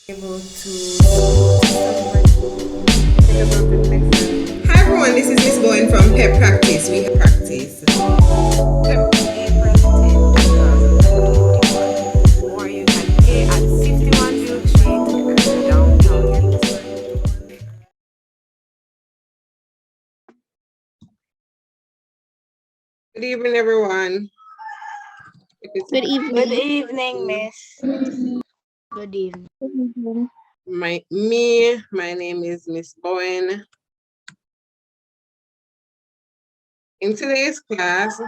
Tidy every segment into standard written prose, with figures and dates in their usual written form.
able to Hi everyone, this is Miss Bowen from PEP Practice. We have practice. PEP or you can pay at 51 Duke Street, downtown. Good evening, everyone. Good Good evening. evening, Miss. Good evening. My name is Miss Bowen. In today's class,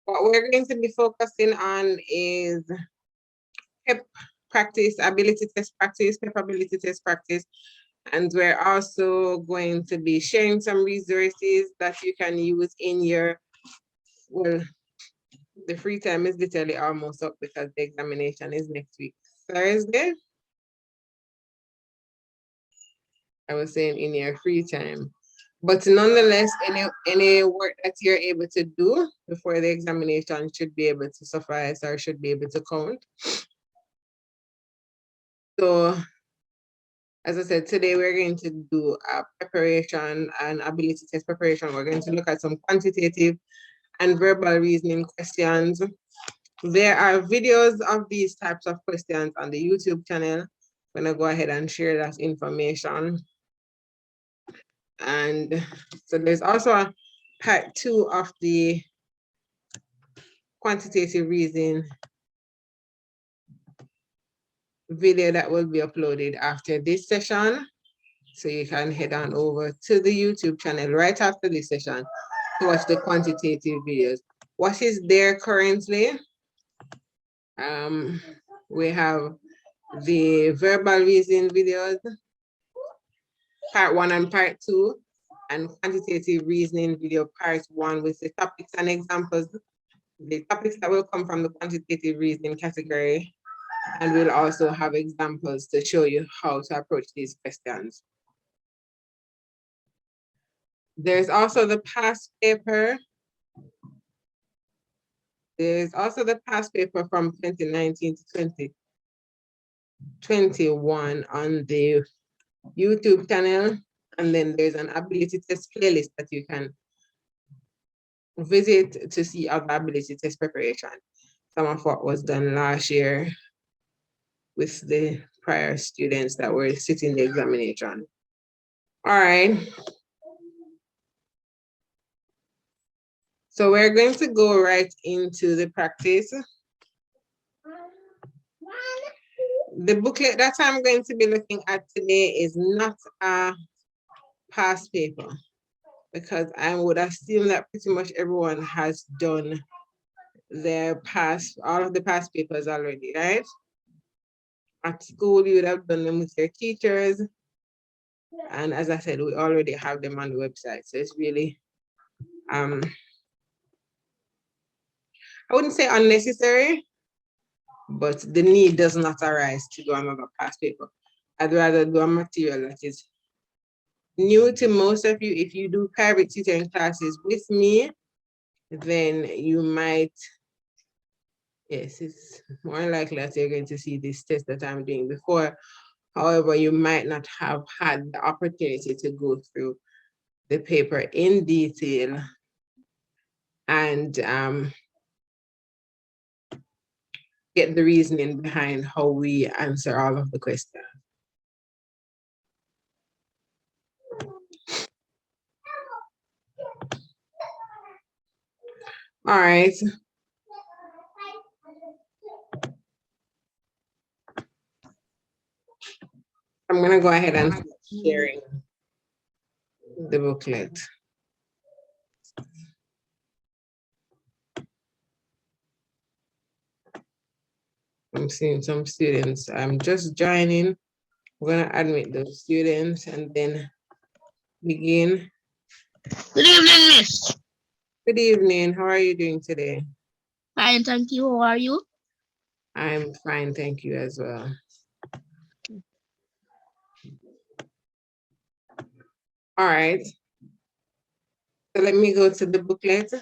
what we're going to be focusing on is PEP practice, ability test practice, PEP ability test practice. And we're also going to be sharing some resources that you can use in your, well, the free time is literally almost up because the examination is next week, Thursday. I was saying in your free time. But nonetheless, any work that you're able to do before the examination should be able to suffice or should be able to count. So, as I said, today we're going to do a preparation and ability test preparation. We're going to look at some quantitative and verbal reasoning questions. There are videos of these types of questions on the YouTube channel. I'm gonna go ahead and share that information. And so there's also a part 2 of the quantitative reasoning video that will be uploaded after this session. So you can head on over to the YouTube channel right after this session to watch the quantitative videos. What is there currently? We have the verbal reasoning videos, part 1 and part 2, and quantitative reasoning video part 1 with the topics and examples. The topics that will come from the quantitative reasoning category, and we'll also have examples to show you how to approach these questions. There's also the past paper. There's also the past paper from 2019 to 2021 on the YouTube channel. And then there's an ability test playlist that you can visit to see other ability test preparation. Some of what was done last year with the prior students that were sitting the examination. All right. So we're going to go right into the practice. The booklet that I'm going to be looking at today is not a past paper, because I would assume that pretty much everyone has done all of the past papers already, right? At school, you would have done them with your teachers. And as I said, we already have them on the website. So it's really, I wouldn't say unnecessary, but the need does not arise to do another past paper. I'd rather do a material that is new to most of you. If you do private tutoring classes with me, then you might, yes, it's more likely that you're going to see this test that I'm doing before. However, you might not have had the opportunity to go through the paper in detail and get the reasoning behind how we answer all of the questions. All right. I'm going to go ahead and start sharing the booklet. I'm seeing some students. I'm just joining. We're going to admit those students and then begin. Good evening, Miss. Good evening. How are you doing today? Fine, thank you. How are you? I'm fine, thank you as well. All right. So let me go to the booklet.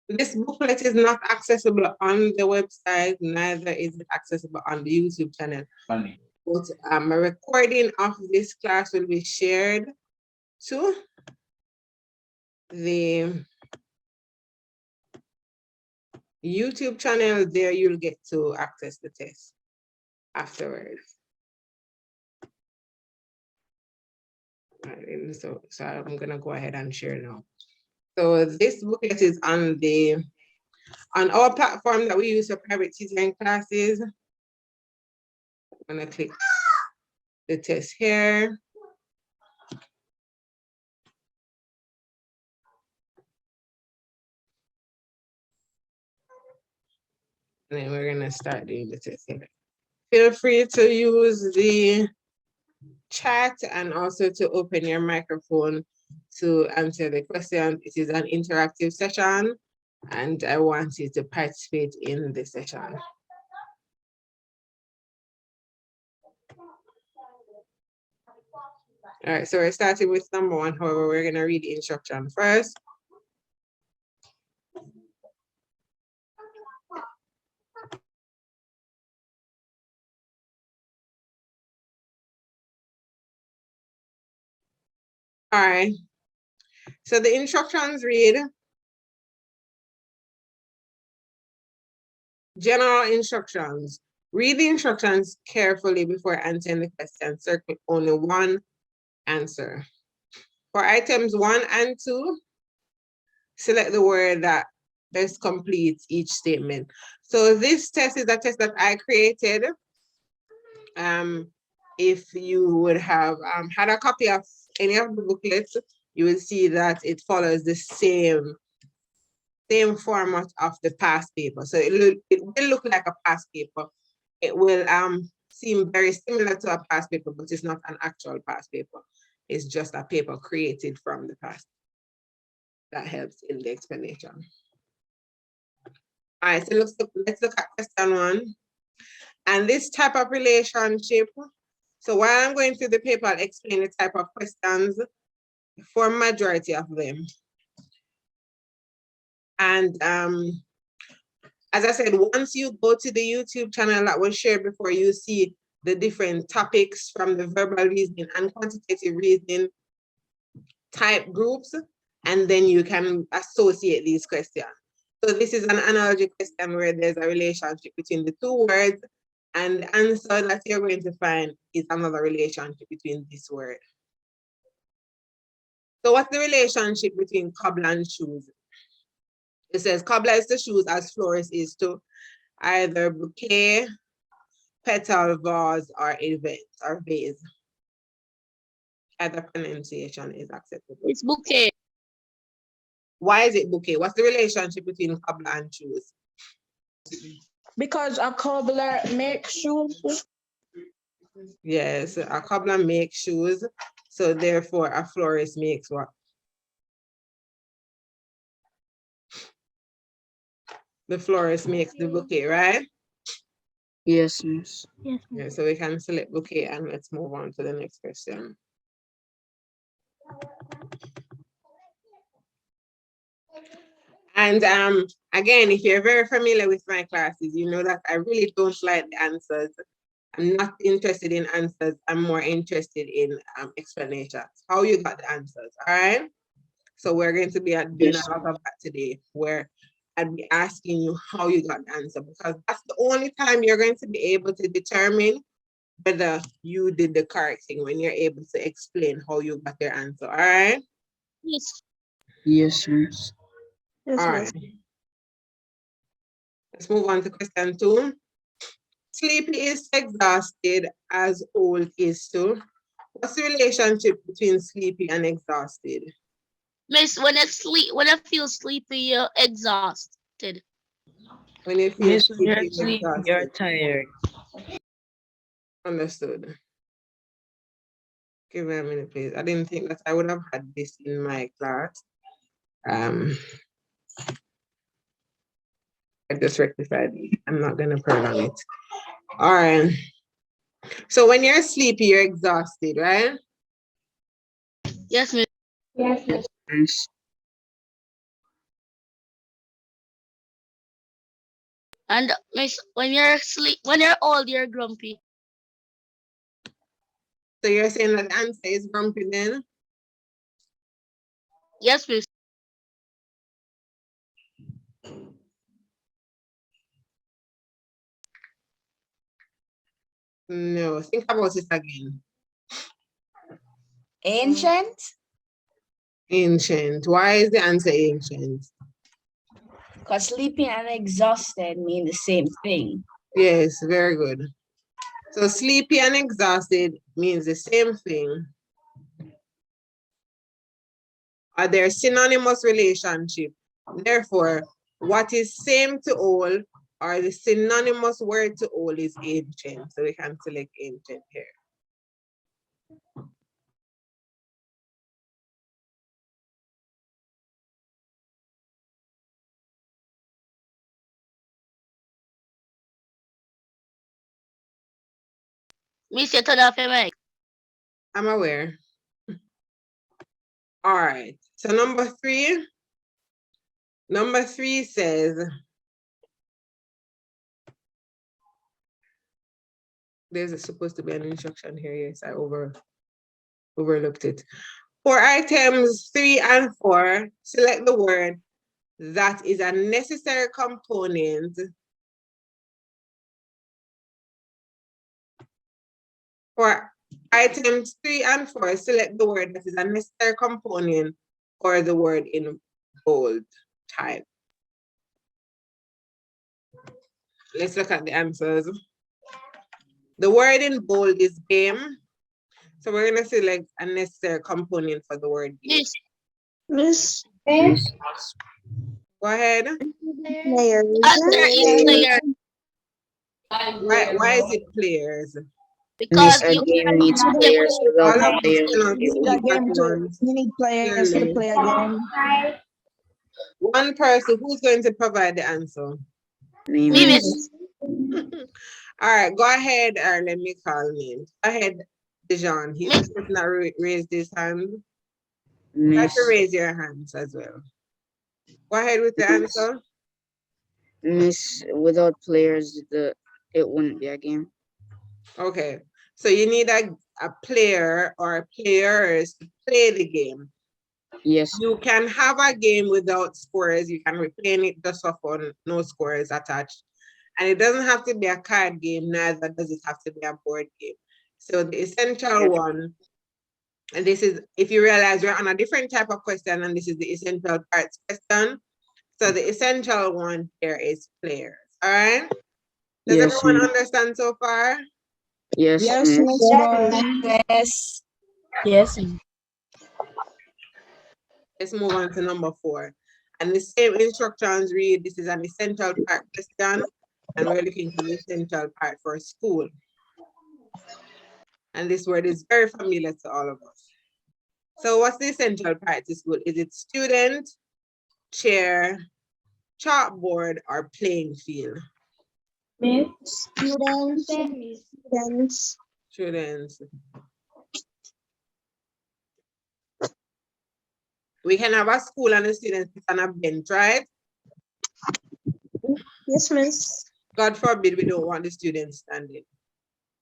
This booklet is not accessible on the website, neither is it accessible on the YouTube channel. Funny. But a recording of this class will be shared to the YouTube channel. There you'll get to access the test afterwards. Right, so I'm gonna go ahead and share now. So this booklet is on our platform that we use for private tutoring classes. I'm gonna click the test here. And then we're gonna start doing the test here. Feel free to use the chat and also to open your microphone to answer the question. It is an interactive session and I want you to participate in the session. All right, so we're starting with number 1. However, we're gonna read the instruction first. All right, so the instructions read, general instructions. Read the instructions carefully before answering the question. Circle only one answer. For items 1 and 2, select the word that best completes each statement. So this test is a test that I created. If you would have had a copy of any of the booklets, you will see that it follows the same format of the past paper. So it will look like a past paper. It will seem very similar to a past paper, but it's not an actual past paper. It's just a paper created from the past. That helps in the explanation. All right, so let's look at question 1. And this type of relationship, so while I'm going through the paper, I'll explain the type of questions for majority of them. And as I said, once you go to the YouTube channel that was shared before, you see the different topics from the verbal reasoning and quantitative reasoning type groups, and then you can associate these questions. So this is an analogy question where there's a relationship between the 2 words, and the answer that you're going to find is another relationship between this word. So what's the relationship between cobbler and shoes? It says cobbler is to shoes as florist is to either bouquet, petal, vase, or event or vase. Either pronunciation is acceptable. It's bouquet. Why is it bouquet? What's the relationship between cobbler and shoes? Because a cobbler makes shoes. Yes, a cobbler makes shoes, so therefore a florist makes what? The florist makes the bouquet, right? Yes, miss. Yes. Yeah, so we can select bouquet and let's move on to the next question. And again, if you're very familiar with my classes, you know that I really don't like the answers. I'm not interested in answers. I'm more interested in explanations. How you got the answers, all right? So we're going to be doing a lot of that today, where I'd be asking you how you got the answer, because that's the only time you're going to be able to determine whether you did the correct thing, when you're able to explain how you got your answer, all right? Yes. Yes, miss. All right. Let's move on to question 2. Sleepy is exhausted as old is to. What's the relationship between sleepy and exhausted? Miss, when I feel sleepy, you're exhausted. When you feel Miss, when you're sleepy, sleepy, exhausted. you're tired. Understood. Give me a minute, please. I didn't think that I would have had this in my class. I just rectified it. I'm not gonna prolong it. All right. So when you're sleepy, you're exhausted, right? Yes, miss. Yes, miss. And miss, when you're when you're old, you're grumpy. So you're saying that the answer is grumpy then? Yes, miss. No, think about it again. Ancient? Ancient. Why is the answer ancient? Because sleepy and exhausted mean the same thing. Yes, very good. So sleepy and exhausted means the same thing. Are there synonymous relationship? Therefore, what is same to all or the synonymous word to all is ancient. So we can select ancient here. Miss, you turn off your mic. I'm aware. All right. So number three says, there's supposed to be an instruction here. Yes, I overlooked it. For items 3 and 4, select the word that is a necessary component for items 3 and 4, select the word that is a necessary component or the word in bold type. Let's look at the answers. The word in bold is game. So we're going to select a necessary component for the word game. Miss, Go ahead. answer is player Why is it players? because A you game needs players. All Without of us players, cannot it speak won't. at once. You need players to Clearly. play a game. One person, who's going to provide the answer? me, Me, miss. All right, go ahead, or let me call names. Go ahead, Dijon. He's Miss. supposed to not raise his hand. You have Miss, to raise your hands as well. Go ahead with the answer. Miss, without players, it wouldn't be a game. Okay, so you need a player or players to play the game. Yes. You can have a game without scores. You can replay it just for no scores attached. And it doesn't have to be a card game, neither does it have to be a board game. So the essential one, and this is, if you realize we're on a different type of question, and this is the essential parts question. So the essential one here is players. All right? Does Yes, everyone miss. understand so far? Yes, Yes, miss. Miss Ball. Yes. Yes. Let's move on to number 4. And the same instructions read, this is an essential part question, and we're looking for the essential part for school. And this word is very familiar to all of us. So what's the essential part to school? Is it student, chair, chalkboard, or playing field? Students. Students. We can have a school and the students sit on a bench, right? Yes, Miss. God forbid we don't want the students standing.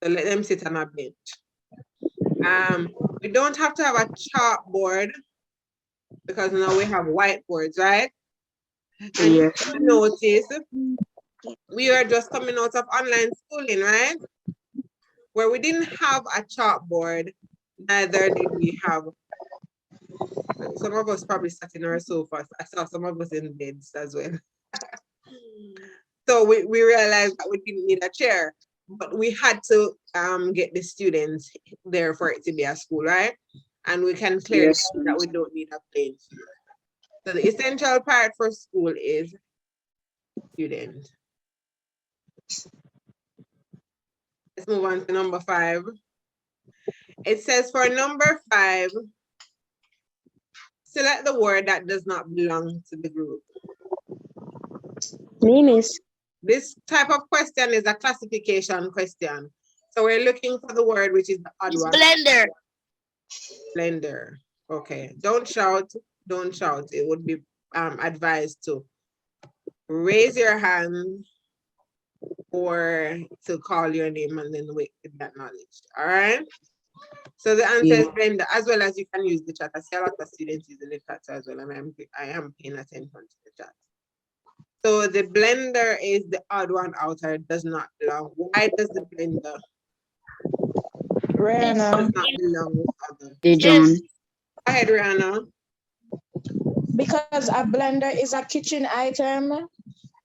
So let them sit on a bench. We don't have to have a chalkboard because now we have whiteboards, right? And Yes. if you notice, we are just coming out of online schooling, right? Where we didn't have a chalkboard, neither did we have, some of us probably sat in our sofas. I saw some of us in beds as well. So we realized that we didn't need a chair, but we had to get the students there for it to be a school, right? And we can clearly Yes, see that we don't need a playing field. So the essential part for school is student. Let's move on to number 5. It says for number 5, select the word that does not belong to the group. Me, Miss. This type of question is a classification question. So we're looking for the word which is the odd It's one. blender. Blender. Okay. Don't shout. Don't shout. It would be advised to raise your hand or to call your name and then wait with that knowledge. All right. So the answer is blender, as well as you can use the chat. I see a lot of students using the chat as well, and I am paying attention to the chat. So the blender is the odd one out, or it does not belong. Why does the blender Rihanna, does not belong with other? Hey, John. Yes. Go ahead, Rihanna. because a blender is a kitchen item,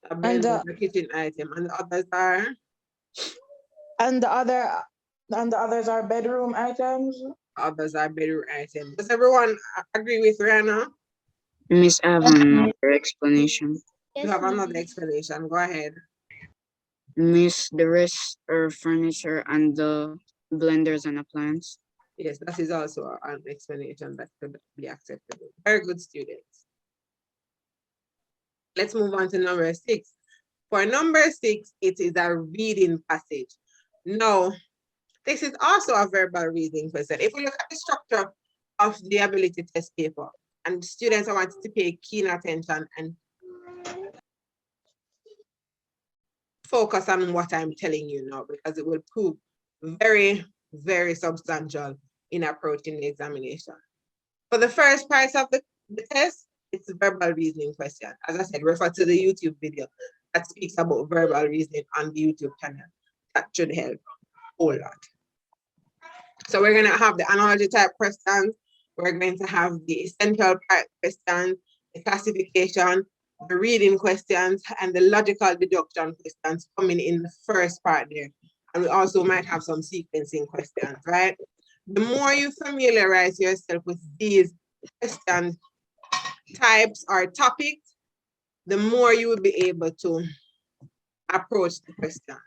A blender is a kitchen item, and the others are and the others are bedroom items. bedroom items. Does everyone agree with Rihanna? Miss, I have another explanation. You Yes, have another Miss. explanation. Go ahead. Miss, the rest are furniture and the blenders and appliance. Yes, that is also an explanation that could be acceptable. Very good, students. Let's move on to number 6. For number 6, it is a reading passage. Now, this is also a verbal reading question. If we look at the structure of the ability test paper, and students are wanting to pay keen attention and focus on what I'm telling you now, because it will prove very, very substantial in approaching the examination. For the first part of the test, it's a verbal reasoning question. As I said, refer to the YouTube video that speaks about verbal reasoning on the YouTube channel. That should help a whole lot. So we're gonna have the analogy type questions. We're going to have the essential part questions, the classification, the reading questions, and the logical deduction questions coming in the first part there. And we also might have some sequencing questions, right? The more you familiarize yourself with these question types or topics, the more you will be able to approach the questions.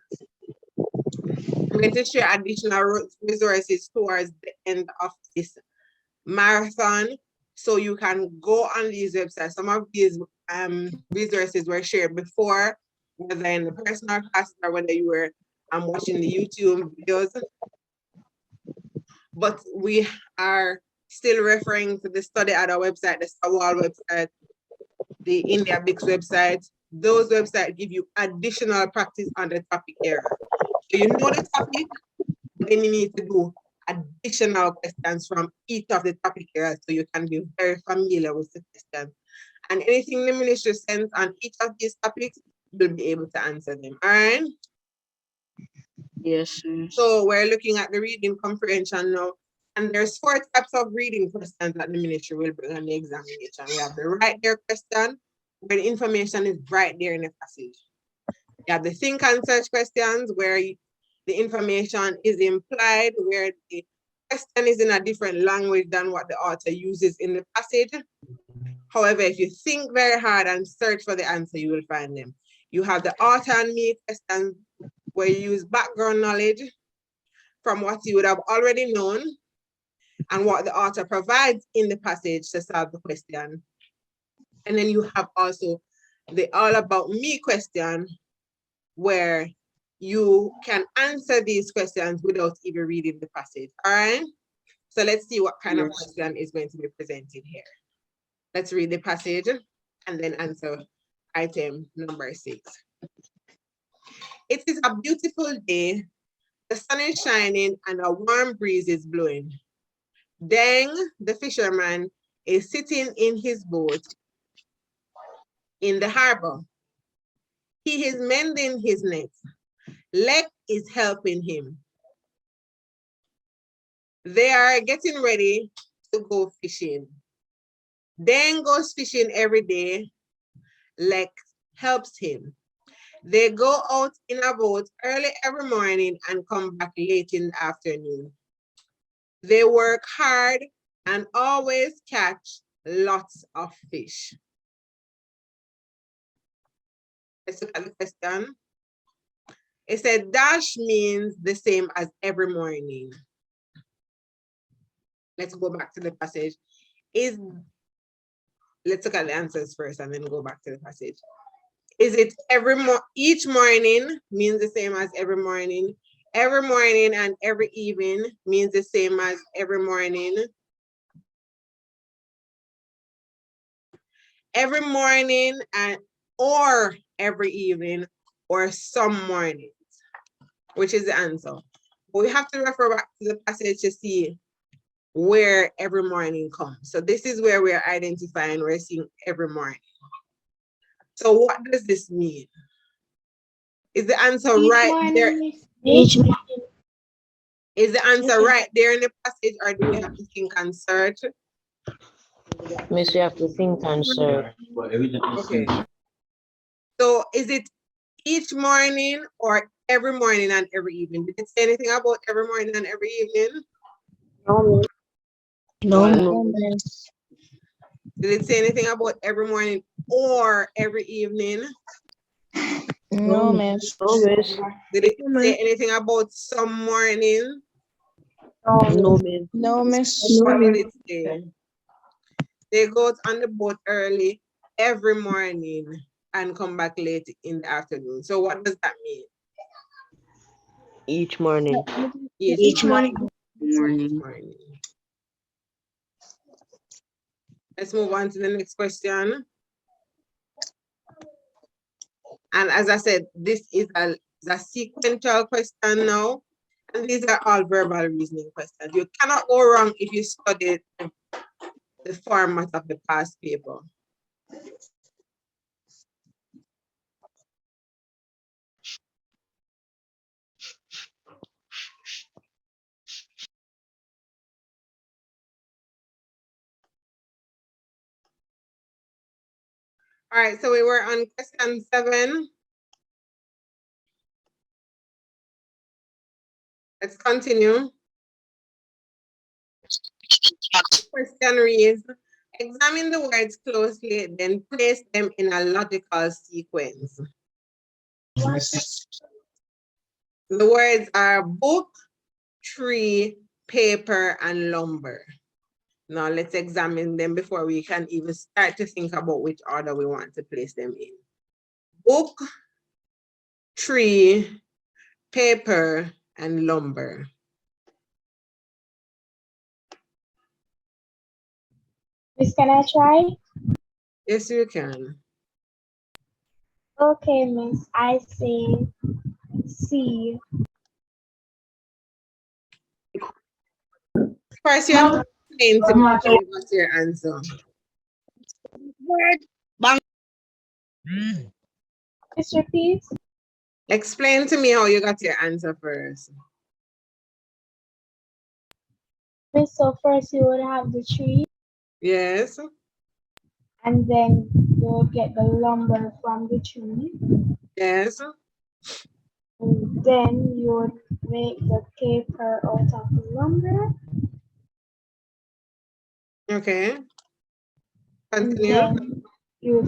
I'm going to share additional resources towards the end of this marathon, so you can go on these websites. Some of these resources were shared before, whether in the personal class or whether you were watching the YouTube videos. But we are still referring to the study at our website, the Sawal website, the India Bix website. Those websites give you additional practice on the topic area. So you know the topic, then you need to do additional questions from each of the topic areas so you can be very familiar with the questions. And anything the ministry sends on each of these topics, you'll be able to answer them. All right? Yes, Miss. So we're looking at the reading comprehension now. And there's 4 types of reading questions that the ministry will bring on the examination. We have the right there question, where the information is right there in the passage. You have the think and search questions, where the information is implied, where the question is in a different language than what the author uses in the passage. However, if you think very hard and search for the answer, you will find them. You have the author and me questions, where you use background knowledge from what you would have already known and what the author provides in the passage to solve the question. And then you have also the all about me question, where you can answer these questions without even reading the passage. All right. So let's see what kind of question is going to be presented here. Let's read the passage and then answer item number 6. It is a beautiful day. The sun is shining and a warm breeze is blowing. Deng, the fisherman, is sitting in his boat in the harbor. He is mending his net. Lek is helping him. They are getting ready to go fishing. Deng goes fishing every day. Lek helps him. They go out in a boat early every morning and come back late in the afternoon. They work hard and always catch lots of fish. Let's look at the question. It said dash means the same as every morning. Let's go back to the passage. Let's look at the answers first and then go back to the passage. Is it each morning means the same as every morning? Every morning and every evening means the same as every morning. Every morning or every evening, or some mornings, which is the answer. But we have to refer back to the passage to see where every morning comes. So this is where we're identifying, we're seeing every morning. So what does this mean? Is the answer right there? Each Is the answer right there in the passage, or do we have to think and search? Miss, you have to think and search. Okay. So is it each morning or every morning and every evening? Did it say anything about every morning and every evening? no miss. Did it say anything about every morning or every evening? No miss. No, miss. Did it say anything about some morning? No, miss. No miss. What did it say? They go out on the boat early every morning and come back late in the afternoon. So what does that mean? Each morning. Each morning. morning. Let's move on to the next question. And as I said, this is a sequential question now. And these are all verbal reasoning questions. You cannot go wrong if you study the format of the past paper. All right, so we were on question 7. Let's continue. Question reads, examine the words closely, then place them in a logical sequence. The words are book, tree, paper, and lumber. Now let's examine them before we can even start to think about which order we want to place them in. Book, tree, paper, and lumber. Miss, can I try? Yes, you can. Okay, Miss. I say C. First, you have to explain to me how you got your answer. Miss, repeat. Explain to me how you got your answer first. Miss, so first you would have the tree, Yes. and then you would get the lumber from the tree, Yes. and then you would make the paper out of the lumber, Okay. and Continue. then you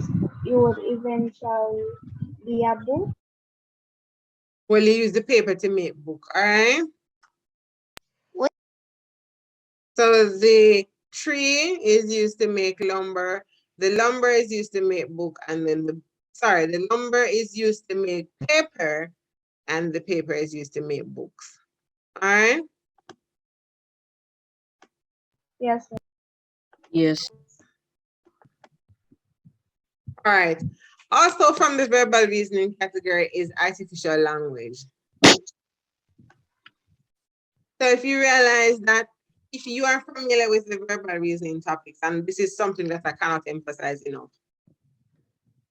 would eventually be a book. Well, you use the paper to make book, all right? What? So the tree is used to make lumber. The lumber is used to make book, and then the lumber is used to make paper, and the paper is used to make books. All right? Yes, sir. Yes. All right. Also from the verbal reasoning category is artificial language. So if you realize that if you are familiar with the verbal reasoning topics, and this is something that I cannot emphasize enough,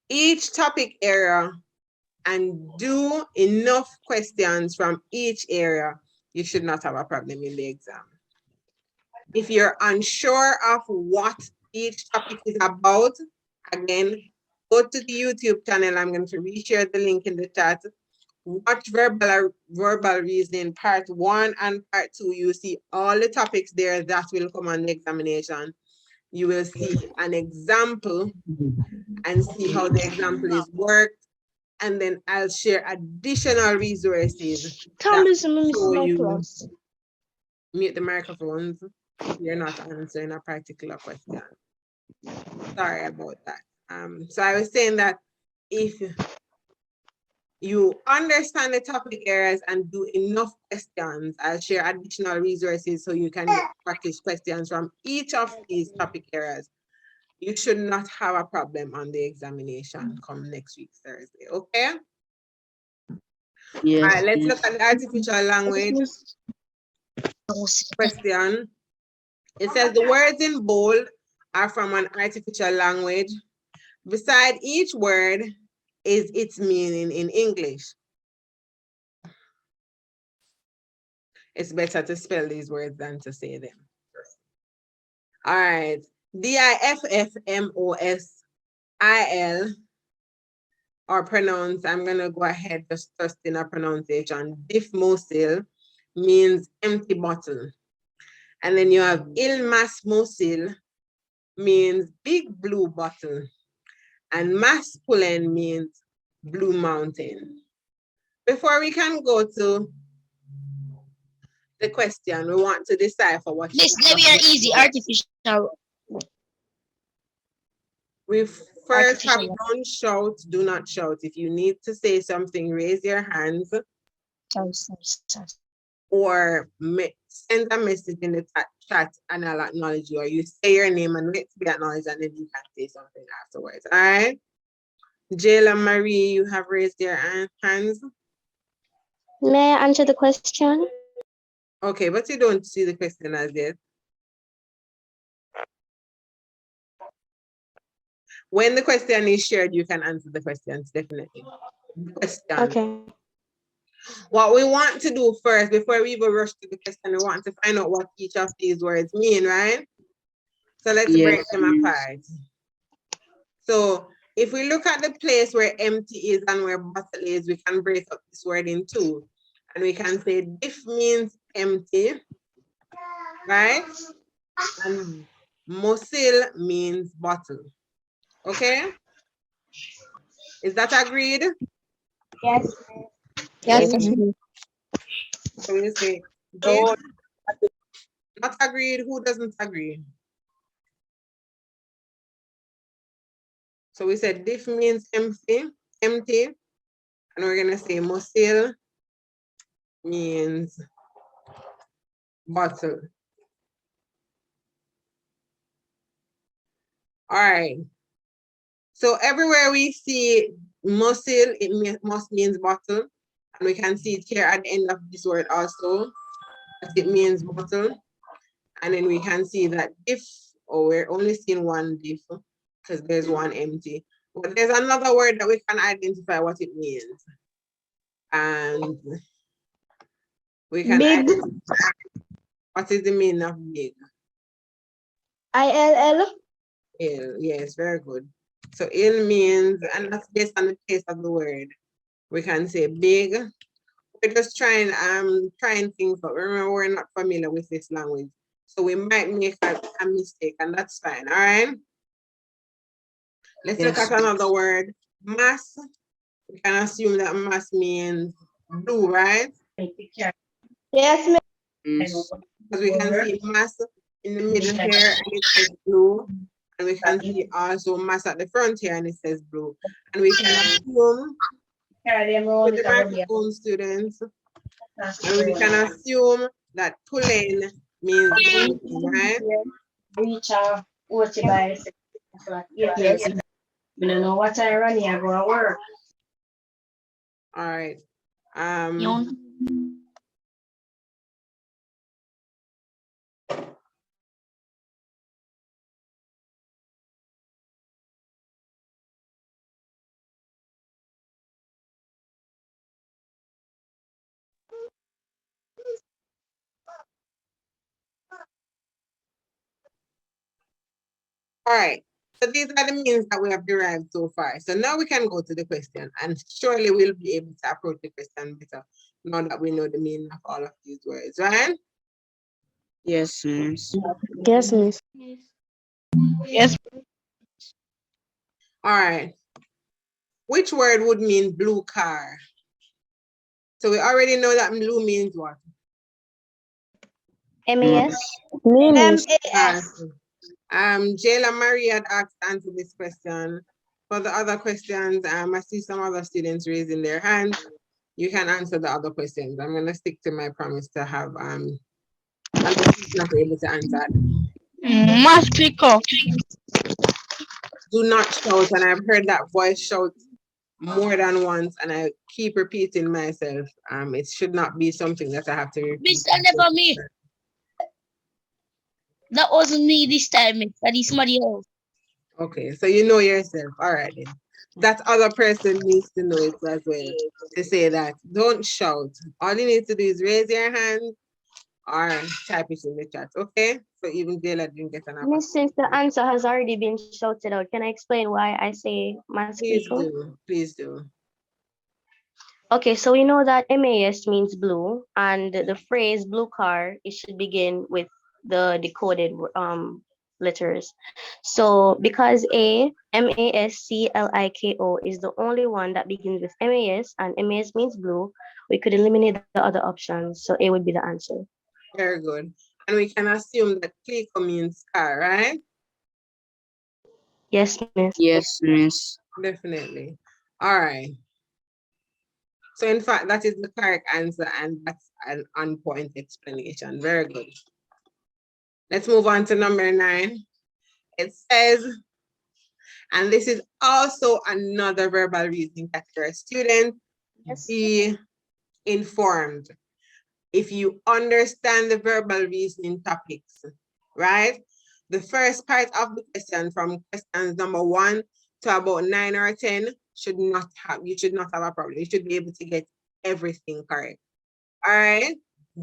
each topic area and do enough questions from each area, you should not have a problem in the exam. If you're unsure of what each topic is about, again, go to the YouTube channel. I'm going to reshare the link in the chat. Watch verbal reasoning part 1 and part 2. You see all the topics there that will come on the examination. You will see an example and see how the example is worked. And then I'll share additional resources that show you. Mute the microphones if you're not answering a particular question. Sorry about that. So I was saying that if you understand the topic areas and do enough questions, I'll share additional resources so you can practice questions from each of these topic areas. You should not have a problem on the examination come next week, Thursday, okay? All Yes, right, let's miss. look at the artificial language question. It says the words in bold are from an artificial language. Beside each word is its meaning in English. It's better to spell these words than to say them. All right, DIFFMOSIL or pronounce, I'm gonna go ahead just in a pronunciation. Diffmosil means empty bottle. And then you have Ilmasmosil means big blue bottle. And masculine means blue mountain. Before we can go to the question, we want to decipher what Miss, they are easy. Artificial. we first have Artificial. don't shout, do not shout. If you need to say something, raise your hands or send a message in the chat and I'll acknowledge you, or you say your name and wait to be acknowledged and then you can say something afterwards. All right. Jayla Marie, you have raised your hands. May I answer the question? Okay, but you don't see the question as yet. When the question is shared, you can answer the questions, definitely. Question. Okay. What we want to do first, before we even rush to the question, we want to find out what each of these words mean, right? So let's break Yes, them miss. apart. So if we look at the place where empty is and where bottle is, we can break up this word in two. And we can say diff means empty, right? And mosil means bottle. Okay? Is that agreed? Yes. Yes. So we say diff. Not agreed. Who doesn't agree? So we said diff means empty, and we're gonna say mosil means bottle. All right. So everywhere we see mosil, it must means bottle, and we can see it here at the end of this word also, that it means bottle. And then we can see that diff, or we're only seeing one diff because there's one empty. But there's another word that we can identify what it means. And we can Big. identify what is the meaning of big. ILL. Ill, yes, very good. So ill means, and that's based on the taste of the word. We can say big. We're just trying things, but remember we're not familiar with this language. So we might make a mistake, and that's fine. All right. Let's look Yes. at another word. Mass. We can assume that mass means blue, right? Yes, ma'am. Yes. Because we can see mass in the middle here and it says blue. And we can see also mass at the front here and it says blue. And we can assume with the microphone students, and we can assume that pulling means empty, right? Yes. We don't know what time Ronnie are going to work. All right. Yun. All right. So these are the means that we have derived so far. So now we can go to the question, and surely we'll be able to approach the question better now that we know the meaning of all of these words, right? Yes, miss. Yes, miss. Yes. All right. Which word would mean blue car? So we already know that blue means what? MES. Miss. MAS. Jayla Marie had asked to answer this question. For the other questions, I see some other students raising their hands. You can answer the other questions. I'm gonna stick to my promise to have unless you're not able to answer. Must pick up. Do not shout, and I've heard that voice shout more than once and I keep repeating myself, it should not be something that I have to repeat. Mr. Never me. That wasn't me this time, Miss. That is somebody else. Okay, so you know yourself. All right then. That other person needs to know it as well. To say that, don't shout. All you need to do is raise your hand or type it in the chat. Okay? So even Jayla didn't get an opportunity. Miss, since the answer has already been shouted out, can I explain why I say Please mosquito? do. Please do. Okay, so we know that MAS means blue, and the phrase blue car, it should begin with the decoded letters. So because MASCLIKO is the only one that begins with MAS, and MAS means blue, we could eliminate the other options. So A would be the answer. Very good. And we can assume that Clico means car, right? Yes, Miss. Yes, Miss. Definitely. All right. So in fact, that is the correct answer, and that's an on-point explanation. Very good. Let's move on to number 9. It says, and this is also another verbal reasoning category. Student, be informed. If you understand the verbal reasoning topics, right? The first part of the question, from questions number 1 to about 9 or 10, you should not have a problem. You should be able to get everything correct. All right?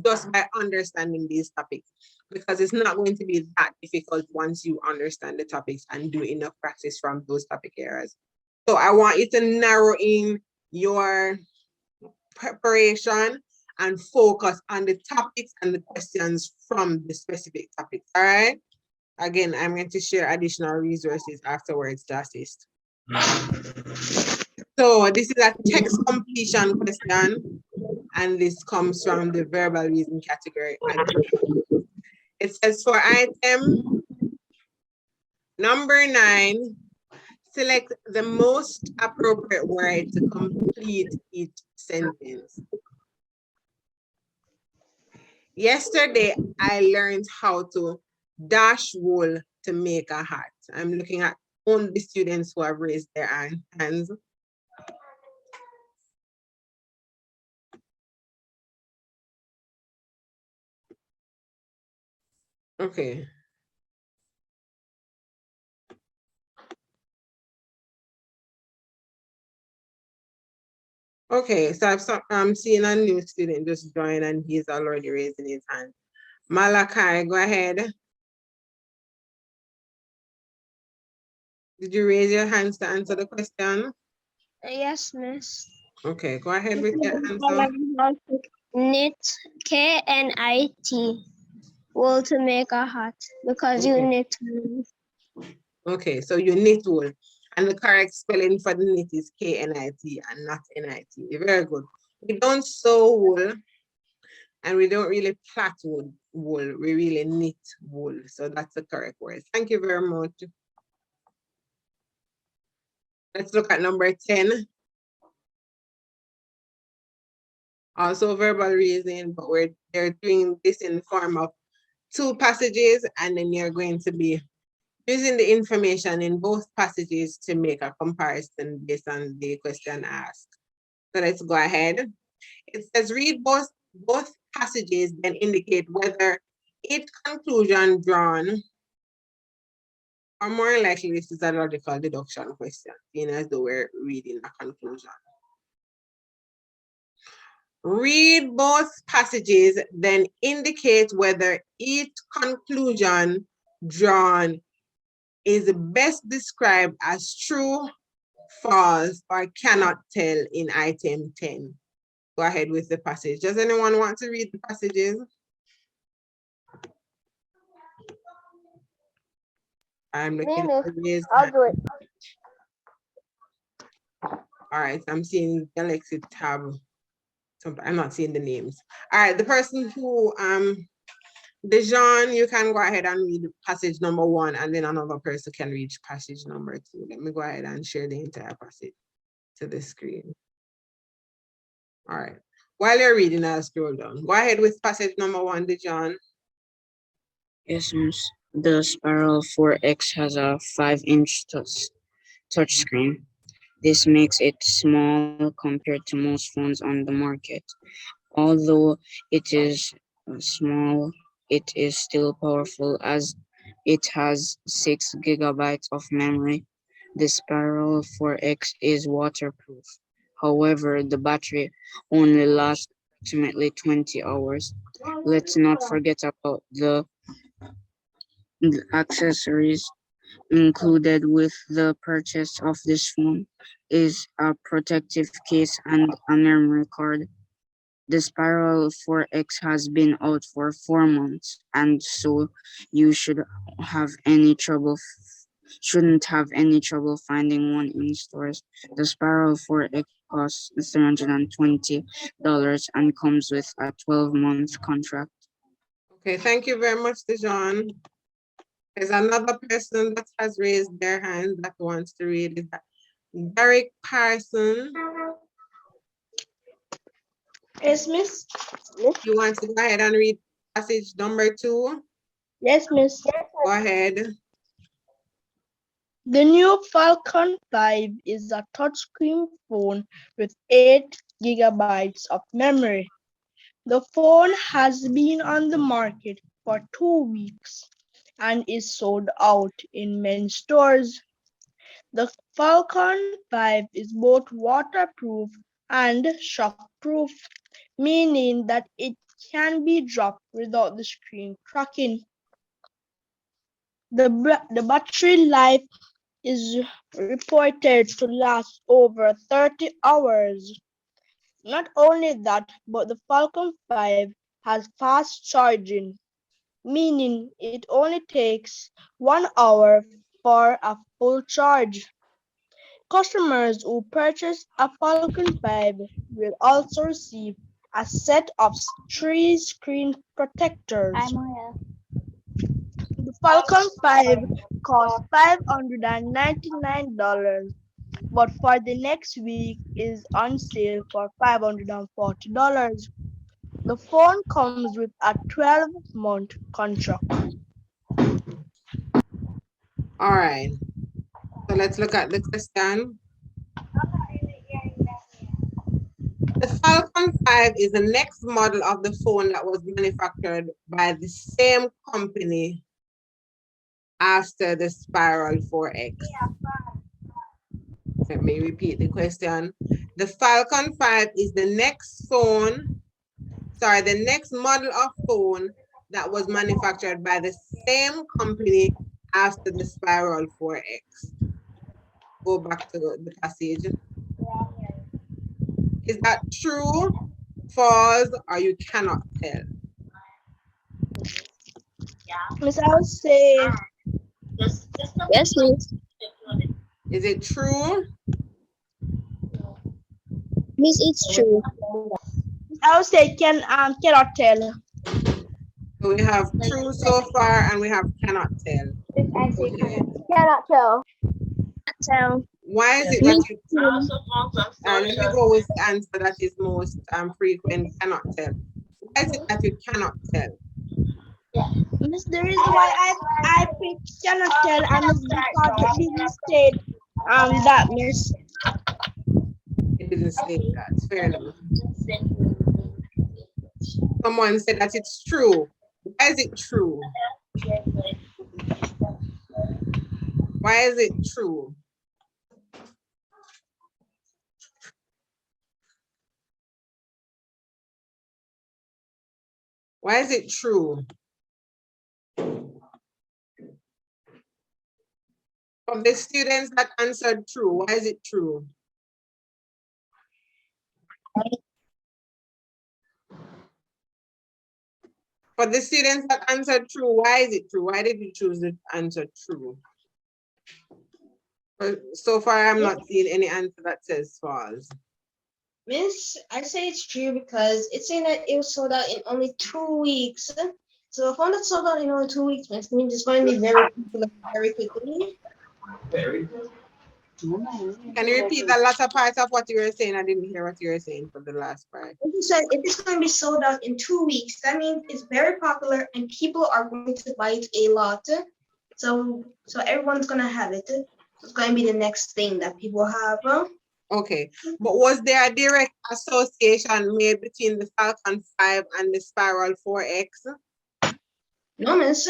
Just by understanding these topics, because it's not going to be that difficult once you understand the topics and do enough practice from those topic areas. So I want you to narrow in your preparation and focus on the topics and the questions from the specific topics. All right? Again, I'm going to share additional resources afterwards to assist. So this is a text completion question, and this comes from the verbal reasoning category. It says for item number 9, select the most appropriate word to complete each sentence. Yesterday, I learned how to dash wool to make a hat. I'm looking at only students who have raised their hands. Okay. Okay, so I'm seeing a new student just join and he's already raising his hand. Malachi, go ahead. Did you raise your hands to answer the question? Yes, Miss. Okay, go ahead with your answer. Knit, Knit, wool to make a hat, because you Okay. knit. Okay, so you knit wool. And the correct spelling for the knit is K-N-I-T and not N-I-T. Very good. We don't sew wool and we don't really plait wool. We really knit wool. So that's the correct word. Thank you very much. Let's look at number 10. Also verbal reasoning, but they're doing this in the form of 2 passages, and then you're going to be using the information in both passages to make a comparison based on the question asked. So let's go ahead. It says read both passages, then indicate whether each conclusion drawn, or more likely this is a logical deduction question, being as though we're reading a conclusion. Read both passages, then indicate whether each conclusion drawn is best described as true, false, or cannot tell in item 10. Go ahead with the passage. Does anyone want to read the passages? I'm looking at the raised hand. do it. All right, I'm seeing Galaxy tab. I'm not seeing the names. All right, the person who, Dejan, you can go ahead and read passage number 1, and then another person can read passage number 2. Let me go ahead and share the entire passage to the screen. All right. While you're reading, I'll scroll down. Go ahead with passage number 1, Dejan. Yes, Miss. The Spiral 4X has a 5-inch touch screen. This makes it small compared to most phones on the market. Although it is small, it is still powerful as it has 6 gigabytes of memory. The Spiral 4X is waterproof. However, the battery only lasts approximately 20 hours. Let's not forget about the accessories included with the purchase of this phone is a protective case and a memory card. The Spiral 4X has been out for 4 months, and so you have any trouble shouldn't have any trouble finding one in stores. The Spiral 4X costs $320 and comes with a 12-month contract. Okay, thank you very much, Dijon. There's another person that has raised their hand that wants to read it. Derek Parson. Yes, miss. You want to go ahead and read passage number 2? Yes, miss. Go ahead. The new Falcon 5 is a touchscreen phone with 8 gigabytes of memory. The phone has been on the market for 2 weeks and is sold out in many stores. The Falcon 5 is both waterproof and shockproof, meaning that it can be dropped without the screen cracking. The battery life is reported to last over 30 hours. Not only that, but the Falcon 5 has fast charging, meaning it only takes 1 hour for a full charge. Customers who purchase a Falcon 5 will also receive a set of 3 screen protectors. The Falcon 5 costs $599, but for the next week is on sale for $540. The phone comes with a 12-month contract. All right. So let's look at the question. The Falcon 5 is the next model of the phone that was manufactured by the same company after the Spiral 4X. Let me repeat the question. The Falcon 5 is the next next model of phone that was manufactured by the same company after the Spiral 4X. Go back to the passage. Is that true, false, or you cannot tell? Miss, I would say yes, miss. Is it true? Miss, it's true. I would say cannot tell. So we have true so far and we have cannot tell. Okay. Cannot tell. Tell. Why is it that you let me go with the answer that is most frequent, cannot tell. Why is it that you cannot tell? Miss, the reason why I picked cannot tell and it's because it didn't state that, miss. It didn't state that. Fair enough. Someone said that it's true. Why is it true? Why is it true? Why is it true? Of the students that answered true, why is it true? For the students that answered true, why is it true? Why did you choose to answer true? So far, I'm not seeing any answer that says false. Miss, I say it's true because it's saying that it was sold out in only 2 weeks. So a phone that's sold out in only 2 weeks, miss, means it's going to be very popular very quickly. Can you repeat the latter part of what you were saying? I didn't hear what you were saying for the last part. If you said if it's going to be sold out in 2 weeks, that means it's very popular and people are going to buy it a lot. So everyone's going to have it. It's going to be the next thing that people have. Okay, but was there a direct association made between the Falcon 5 and the Spiral 4X? No, miss.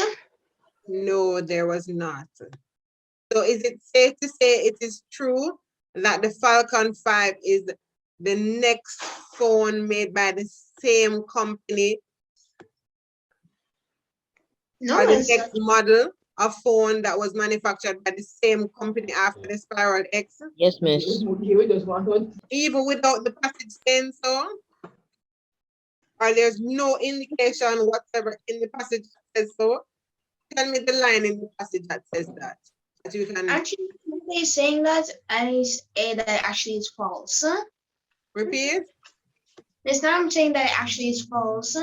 No, there was not. So is it safe to say it is true that the Falcon 5 is the next phone made by the same company, No, or the miss. next model of phone that was manufactured by the same company after the Spiral X? Yes, miss. Even without the passage saying so? Or there's no indication whatsoever in the passage that says so? Tell me the line in the passage that says that. That you can Actually, they're saying that, and that actually is false. repeat. It's not I'm saying that actually is false.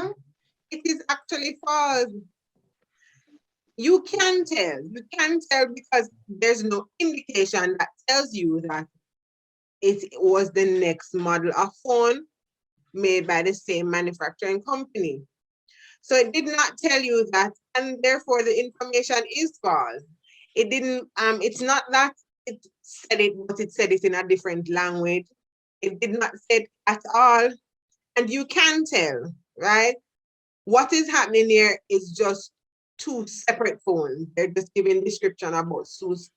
It is actually false. You can tell. You can tell because there's no indication that tells you that it was the next model of phone made by the same manufacturing company. So it did not tell you that, and therefore the information is false. It didn't, it's not that it said it, but it said it in a different language. It did not say it at all. And you can tell, right? What is happening here is just two separate phones. They're just giving description about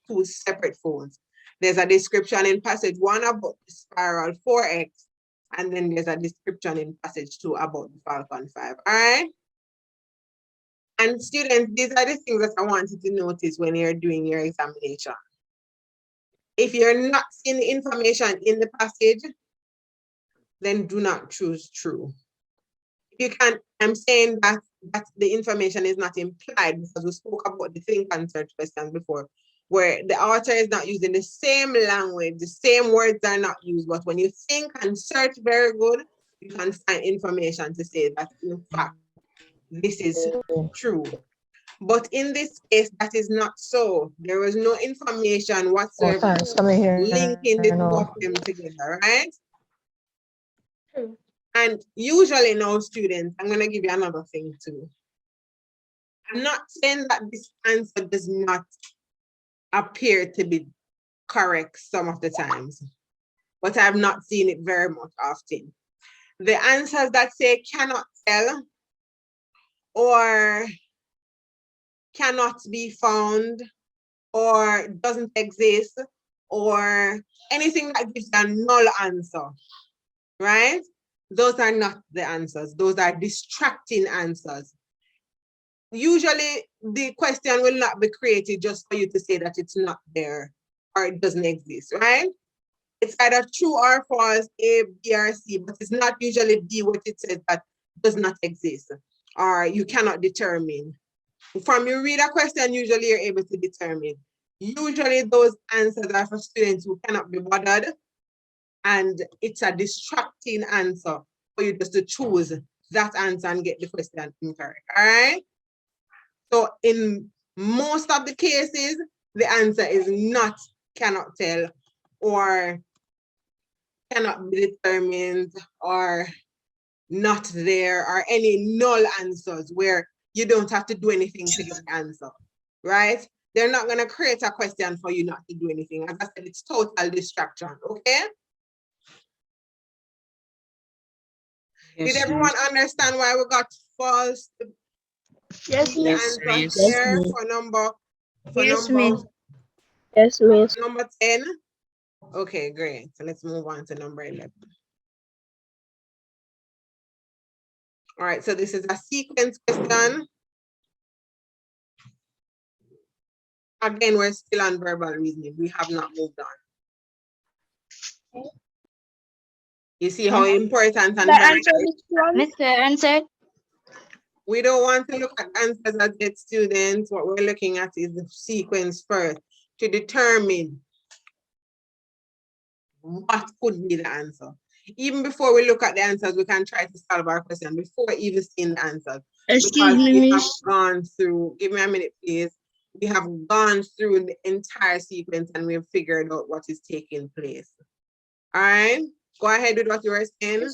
two separate phones. There's a description in passage 1 about the Spiral 4X, and then there's a description in passage 2 about the Falcon 5. All right? And students, these are the things that I want you to notice when you're doing your examination. If you're not seeing the information in the passage, then do not choose true. If you can, I'm saying that the information is not implied because we spoke about the think and search questions before, where the author is not using the same language, the same words are not used, but when you think and search very good, you can find information to say that in fact, this is true. But in this case, that is not so. There was no information whatsoever linking the two of them together, right? True. And usually now, students, I'm going to give you another thing too. I'm not saying that this answer does not appear to be correct some of the times, but I've not seen it very much often. The answers that say cannot tell or cannot be found or doesn't exist or anything that gives a null answer, right? Those are not the answers. Those are distracting answers. Usually the question will not be created just for you to say that it's not there or it doesn't exist, right? It's either true or false, A, B, or C, but it's not usually D what it says that does not exist or you cannot determine. From you read a question, usually you're able to determine. Usually those answers are for students who cannot be bothered, and it's a distracting answer for you just to choose that answer and get the question incorrect, all right? So in most of the cases, the answer is not cannot tell or cannot be determined or not there or any null answers where you don't have to do anything to get the answer, right? They're not going to create a question for you not to do anything. As I said, it's total distraction, okay? Yes, Did everyone understand why we got false? Yes, The miss. answer yes. here for number, Yes, miss. Yes, miss. number 10? Okay, great. So let's move on to number 11. All right, so this is a sequence question. Again, we're still on verbal reasoning. We have not moved on. You see how important and The very answer is one. Mr. Answered. we don't want to look at answers as yet, students. What we're looking at is the sequence first to determine what could be the answer. Even before we look at the answers, we can try to solve our question before even seeing the answers. Excuse Because me, we have miss. gone through, give me a minute, please. We have gone through the entire sequence and we've figured out what is taking place. All right, go ahead with what you were saying.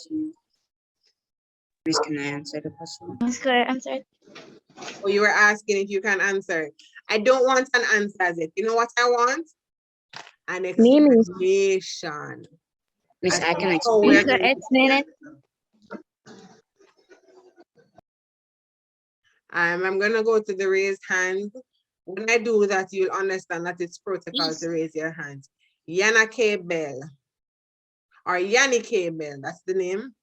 Miss, can I answer the question? Mr. Answered. Or you were asking if you can answer. I don't want an answer as it. You know what I want? an Me, miss. explanation. Miss, I can Oh, we're explain. Miss, going to explain it. I'm gonna go to the raised hands. When I do that, you'll understand that it's protocol to raise your hands. Yana K. Bell or Yanni K. Bell, that's the name.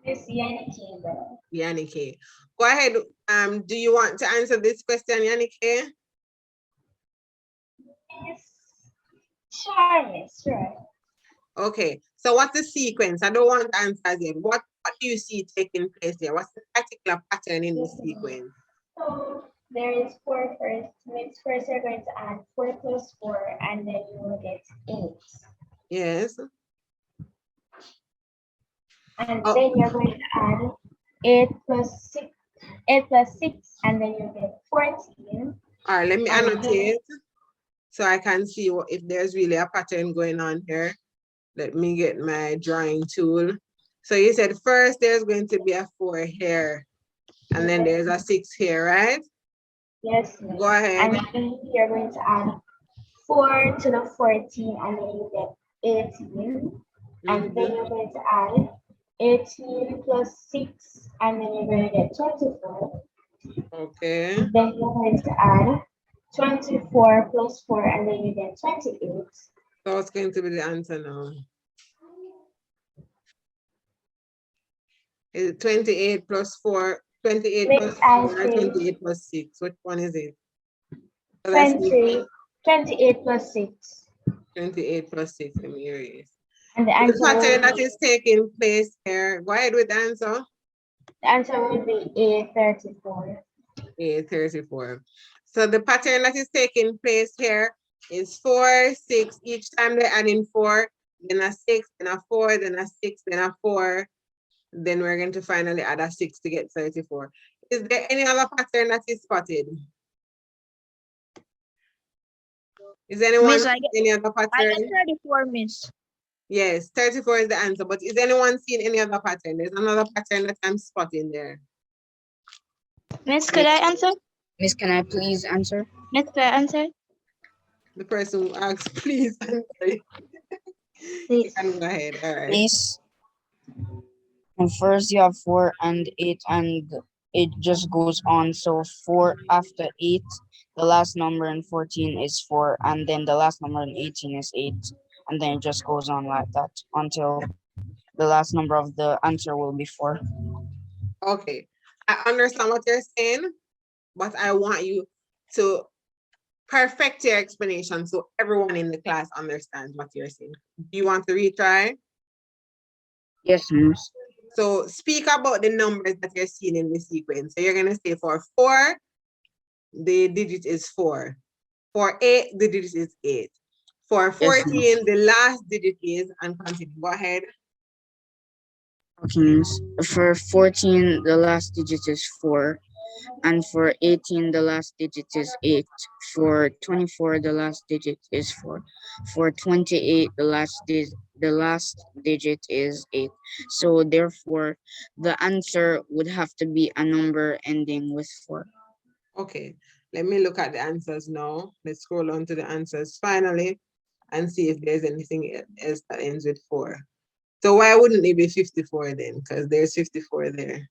Miss Yanni Chamber. Yanni K. Go ahead. Do you want to answer this question, Yanni K? Miss. Sure, miss, sure. Okay. So what's the sequence? I don't want answers yet. What do you see taking place there? What's the particular pattern in the sequence? So there is 4 first. Means first you're going to add 4 plus 4, and then you will get 8. Yes. And Oh. then you're going to add 8 plus 6, 8 plus 6, and then you get 14. All right, let me And annotate so I can see if there's really a pattern going on here. Let me get my drawing tool. So you said first there's going to be a 4 here, and then there's a 6 here, right? Yes, miss. Go ahead. And then you're going to add 4 to the 14, and then you get 18. And then you're going to add 18 plus 6, and then you're going to get 24. Okay. Then you're going to add 24 plus 4, and then you get 28. So what's going to be the answer now? Is it 28 plus 4? 28 Miss, plus I 4 or say 28 plus 6? Which one is it? So let's see. 28 plus 6. 28 plus 6. Let me erase. And the The answer pattern will that be, is taking place here. Go ahead with the answer. the answer will be A34. A34. So the pattern that is taking place here is 4, 6. Each time they're adding 4, then a 6, then a 4, then a 6, then a 4. Then we're going to finally add a 6 to get 34. Is there any other pattern that is spotted? Is anyone Miss, any other I pattern? get 34, miss. Yes, 34 is the answer, but is anyone seeing any other pattern? There's another pattern that I'm spotting there. Miss, could I answer? Miss, can I please answer? Miss, could I answer? The person who asked, please answer. You Please. can go ahead. All right. Miss, and first you have 4 and 8, and it just goes on. So 4 after 8, the last number in 14 is 4, and then the last number in 18 is 8. And then it just goes on like that until the last number of the answer will be 4. Okay. I understand what you're saying, but I want you to perfect your explanation so everyone in the class understands what you're saying. Do you want to retry? Yes, miss. So speak about the numbers that you're seeing in the sequence. So you're going to say for 4, the digit is 4. For 8, the digit is 8. For 14, the last digit is, and continue. Go ahead. Okay, miss. For 14, the last digit is 4. And for 18, the last digit is 8. For 24, the last digit is 4. For 28, the last digit is 8. So therefore, the answer would have to be a number ending with 4. Okay, let me look at the answers now. Let's scroll on to the answers finally and see if there's anything else that ends with 4. So why wouldn't it be 54 then? Because there's 54 there.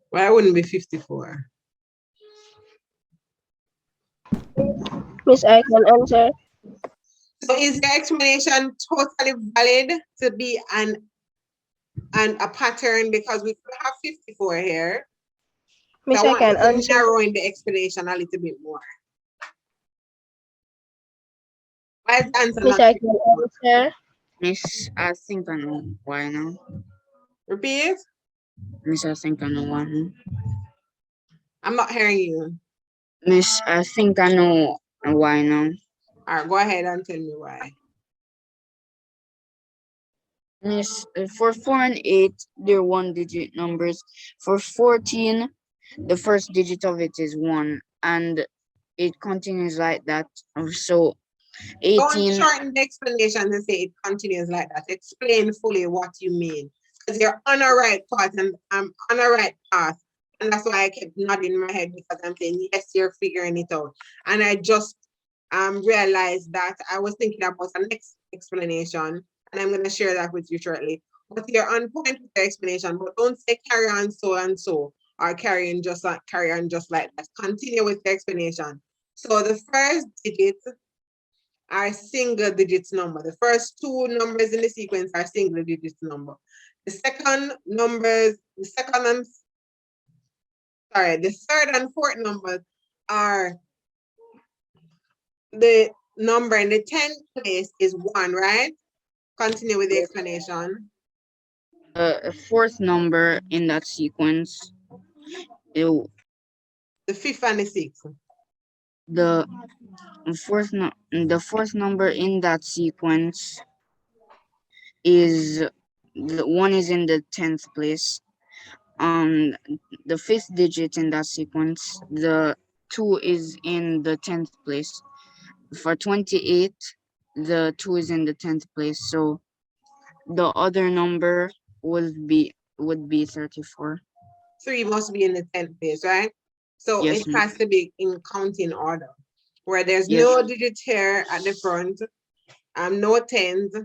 Why wouldn't it be 54? Miss, I can answer. So is the explanation totally valid to be a pattern, because we could have 54 here? Miss, So I I want can you to answer. narrow in the explanation a little bit more. Why is the answer Miss, not I can 54? answer. Miss, I think I know why now. Repeat. Miss, I think I know why now. I'm not hearing you. Miss, I think I know why now. All right, go ahead and tell me why. Miss, for 4 and 8, they're 1-digit numbers. For 14, the first digit of it is 1, and it continues like that. So Don't 18, shorten the explanation and say it continues like that. Explain fully what you mean. Because you're on a right path and I'm on a right path. And that's why I kept nodding my head, because I'm saying, yes, you're figuring it out. And I just realized that I was thinking about the next explanation, and I'm going to share that with you shortly. But you're on point with the explanation, but don't say carry on so and so, or carry on just like that. Continue with the explanation. So the first digits are single digits number. The first two numbers in the sequence are single digits number. The third and fourth numbers are the number in the 10th place is 1, right? Continue with the explanation. The fourth number in that sequence, The 5th and the 6th. the fourth number in that sequence is the one is in the 10th place. The fifth digit in that sequence, the 2 is in the 10th place. For 28, the 2 is in the 10th place. So the other number would be 34. 3 must be in the 10th place, right? So Yes, it has to be in counting order, where there's yes. no digit here at the front, no tens.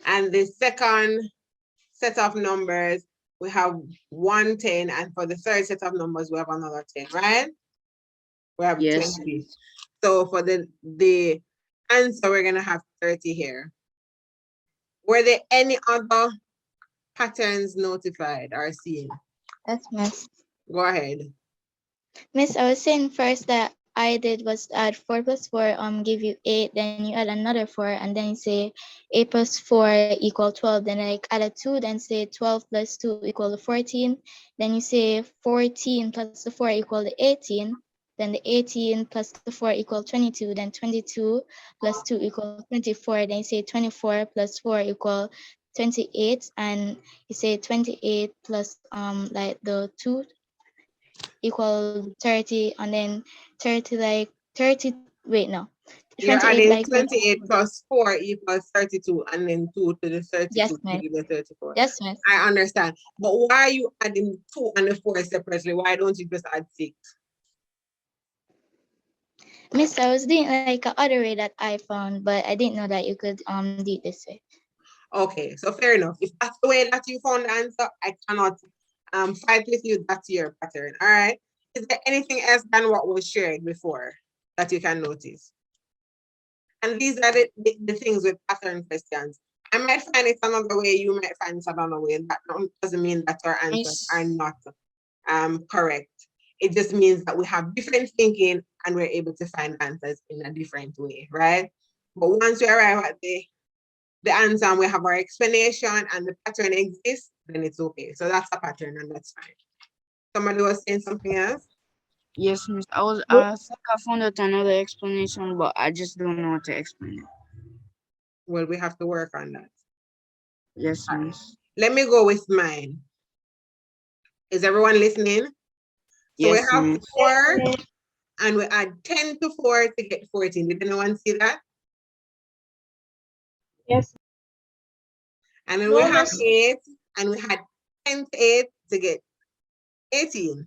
And the second set of numbers, we have 1 10, and for the third set of numbers, we have another 10, right? We have Yes. 20. So for the answer, we're gonna have 30 here. Were there any other patterns notified or seen? Yes, Miss. Go ahead. Miss, I was saying first that I did was add 4 plus 4, give you 8, then you add another 4, and then you say 8 plus 4 equal 12. Then I added 2, then say 12 plus 2 equal to 14. Then you say 14 plus the 4 equal to 18. Then the 18 plus the 4 equal 22. Then 22 plus 2 equal 24. Then you say 24 plus 4 equal 28. And you say 28 plus like the 2 equal 30, and then 30 like 30, wait, no. You're 28 adding like 28 plus 4 equals 32, and then 2 to the 32 yes, to miss. give you 34. Yes, miss. I understand. But why are you adding 2 and the 4 separately? Why don't you just add 6? Miss, I was doing like a other way that I found, but I didn't know that you could do it this way. Okay, so fair enough. If that's the way that you found the answer, I cannot fight with you. That's your pattern. All right. Is there anything else than what was shared before that you can notice? And these are the things with pattern questions. I might find it another way, you might find it another way. That doesn't mean that our answers are not correct. It just means that we have different thinking and we're able to find answers in a different way, right? But once we arrive at the answer and we have our explanation and the pattern exists, then it's okay. So that's a pattern and that's fine. Somebody was saying something else? Yes, miss. I think I found out another explanation, but I just don't know how to explain it. Well, we have to work on that. Yes, miss. Let me go with mine. Is everyone listening? So Yes, we have miss. 4 and we add 10 to 4 to get 14. Did anyone see that? Yes. And then No, we have miss. 8 and we had 10 to 8 to get 18.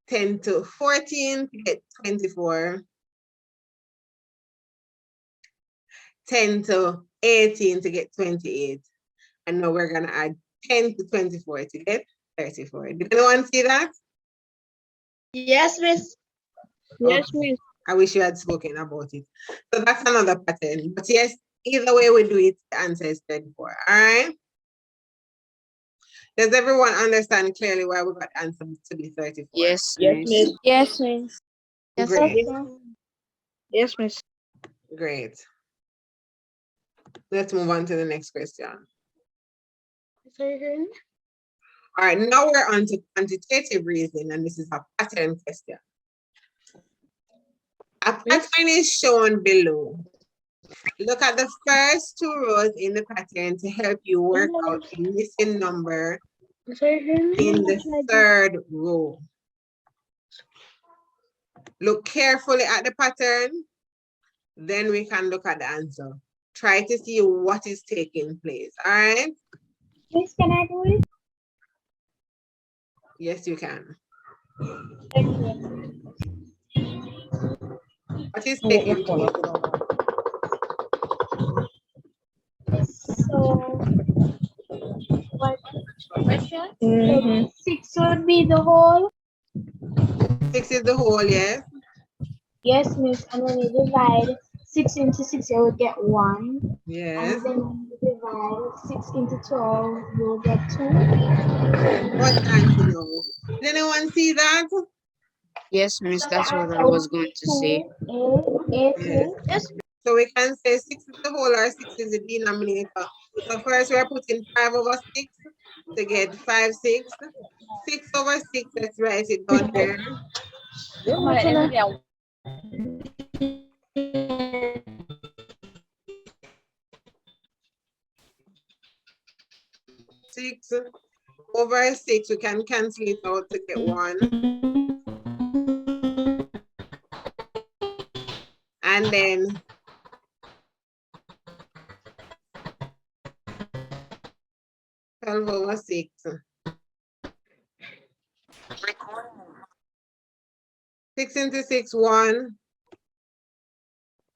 10 to 14 to get 24. 10 to 18 to get 28. And now we're gonna add 10 to 24 to get 34. Did anyone see that? Yes, miss. Yes, Okay. miss. I wish you had spoken about it. So that's another pattern. But yes, either way we do it, the answer is 34. All right. Does everyone understand clearly why we got the answer to be 34? Yes, Yes, miss. miss. Yes, miss. Yes, Great. Yes, miss. Great. Let's move on to the next question. All right, now we're on to quantitative reasoning, and this is a pattern question. A pattern is shown below. Look at the first 2 rows in the pattern to help you work out the missing number in the 3rd row. Look carefully at the pattern, then we can look at the answer. Try to see what is taking place, all right? Miss, can I do it? Yes, you can. What is taking place? So what question? So 6 would be the whole. 6 is the whole, yes? Yes, miss. And when you divide 6 into 6, you will get 1. Yes. And then when you divide 6 into 12, you'll get 2. What answer now? Did anyone see that? Yes, miss, So the that's what I answer was would going be to say. 18. Yes. So we can say 6 is the whole or 6 is the denominator. So first we're putting 5 over 6 to get 5, 6. 6 over 6, let's write it down here. 6 over 6, we can cancel it out to get 1. And then 12 over 6. 6 into 6, 1.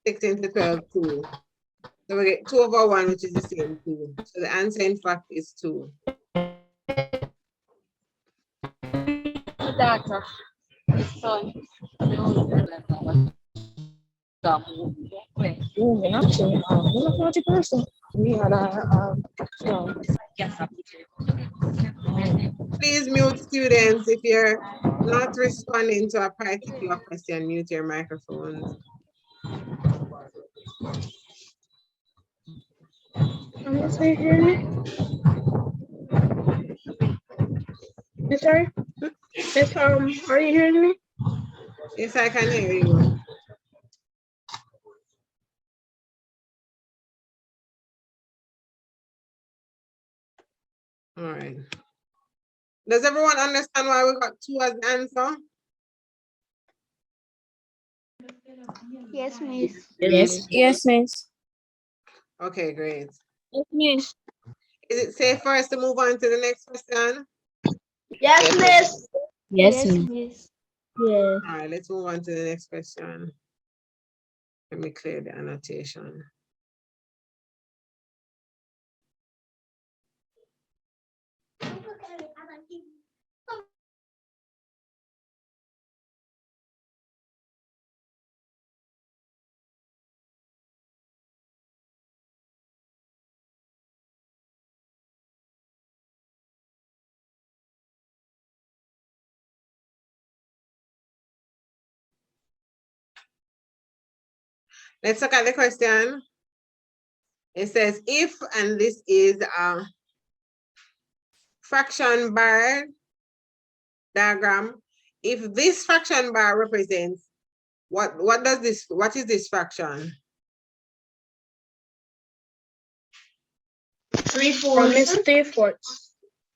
6 into 12, 2. So we get 2 over 1, which is the same 2. So the answer, in fact, is 2. Please mute students if you're not responding to a particular question. Mute your microphones. Miss, are you hearing me? Miss, are you hearing me? Yes, I can hear you. All right. Does everyone understand why we got 2 as the answer? Yes, miss. Yes, miss. Okay, great. Yes, miss. Is it safe for us to move on to the next question? Yes, miss. Yes, miss. Yes. All right, let's move on to the next question. Let me clear the annotation. Let's look at the question. It says if, and this is a fraction bar diagram. If this fraction bar represents what is this fraction? 3/4. Miss, 3/4.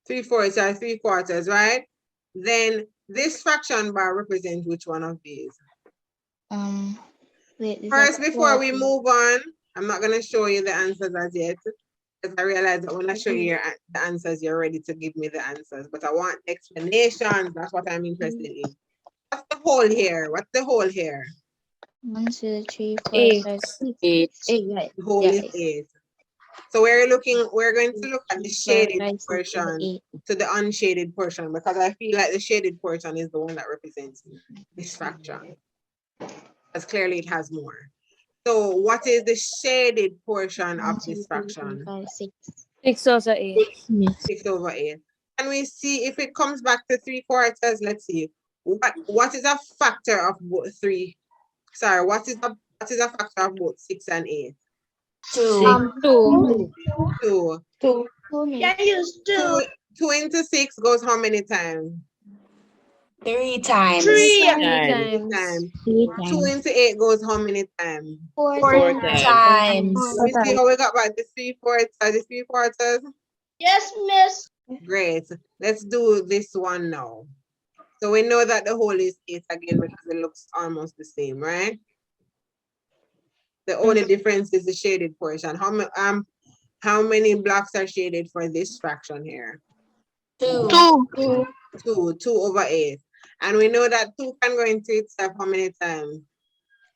3/4 or 3/4, right? Then this fraction bar represents which one of these? Wait, is First, that before we 12? move on, I'm not going to show you the answers as yet, because I realize that when I show you the answers, you're ready to give me the answers. But I want explanations. That's what I'm interested in. What's the whole here? What's the whole here? 1, 2, 3, 4, 8. 5, 6. 8. 8, right. The whole Yeah, is 8. So we're going to look at the 4, shaded 5, 6, 7, portion 8. to the unshaded portion, because I feel like the shaded portion is the one that represents this fraction. Because clearly it has more. So what is the shaded portion 1, of 2, this 3, 4, fraction? 5, 6. 6 also 8. 6 over 8. Can we see if it comes back to 3/4? Let's see. What is a factor of both 3? Sorry, what is a factor of both 6 and 8? 2. 2. 2. 2, miss. Can use 2. 2 into 6 goes how many times? 3 times. 3. 3 times. 3 2 times. into 8 goes how many times? 4 4 times. times. We see how we got back the 3/4, the 3/4. Yes, miss. Great. Let's do this one now. So we know that the whole is 8 again because it looks almost the same, right? The only difference is the shaded portion. How many blocks are shaded for this fraction here? 2. 2 over 8. And we know that 2 can go into itself how many times?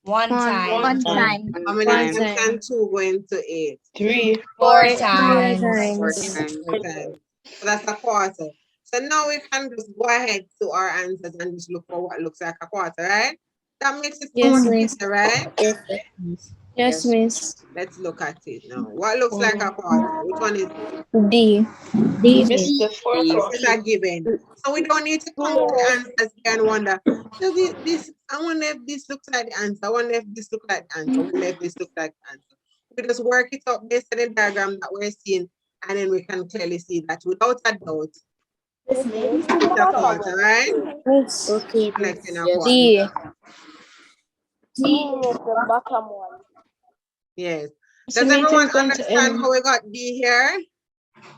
1 time. One time. How many times can 2 go into 8? 3. 4 Four times. 4 times. times. 4 times. So that's a quarter. So now we can just go ahead to our answers and just look for what looks like a quarter, right? That makes it so much easier, right? Yes, Miss. Let's look at it now. What looks like a quarter? Which one is D. Miss the fourth this one. is a given? So we don't need to come to the answers here and wonder, does this, I wonder if this looks like the answer. I wonder if this looks like the answer. I wonder if this looks like the answer. We just work it up based on the diagram that we're seeing, and then we can clearly see that without a doubt, it's a quarter, right? Miss. Okay. Collecting a Yes. quarter. D. The bottom one. Yes. Miss, Does the everyone meeting's going to understand end. how we got D here?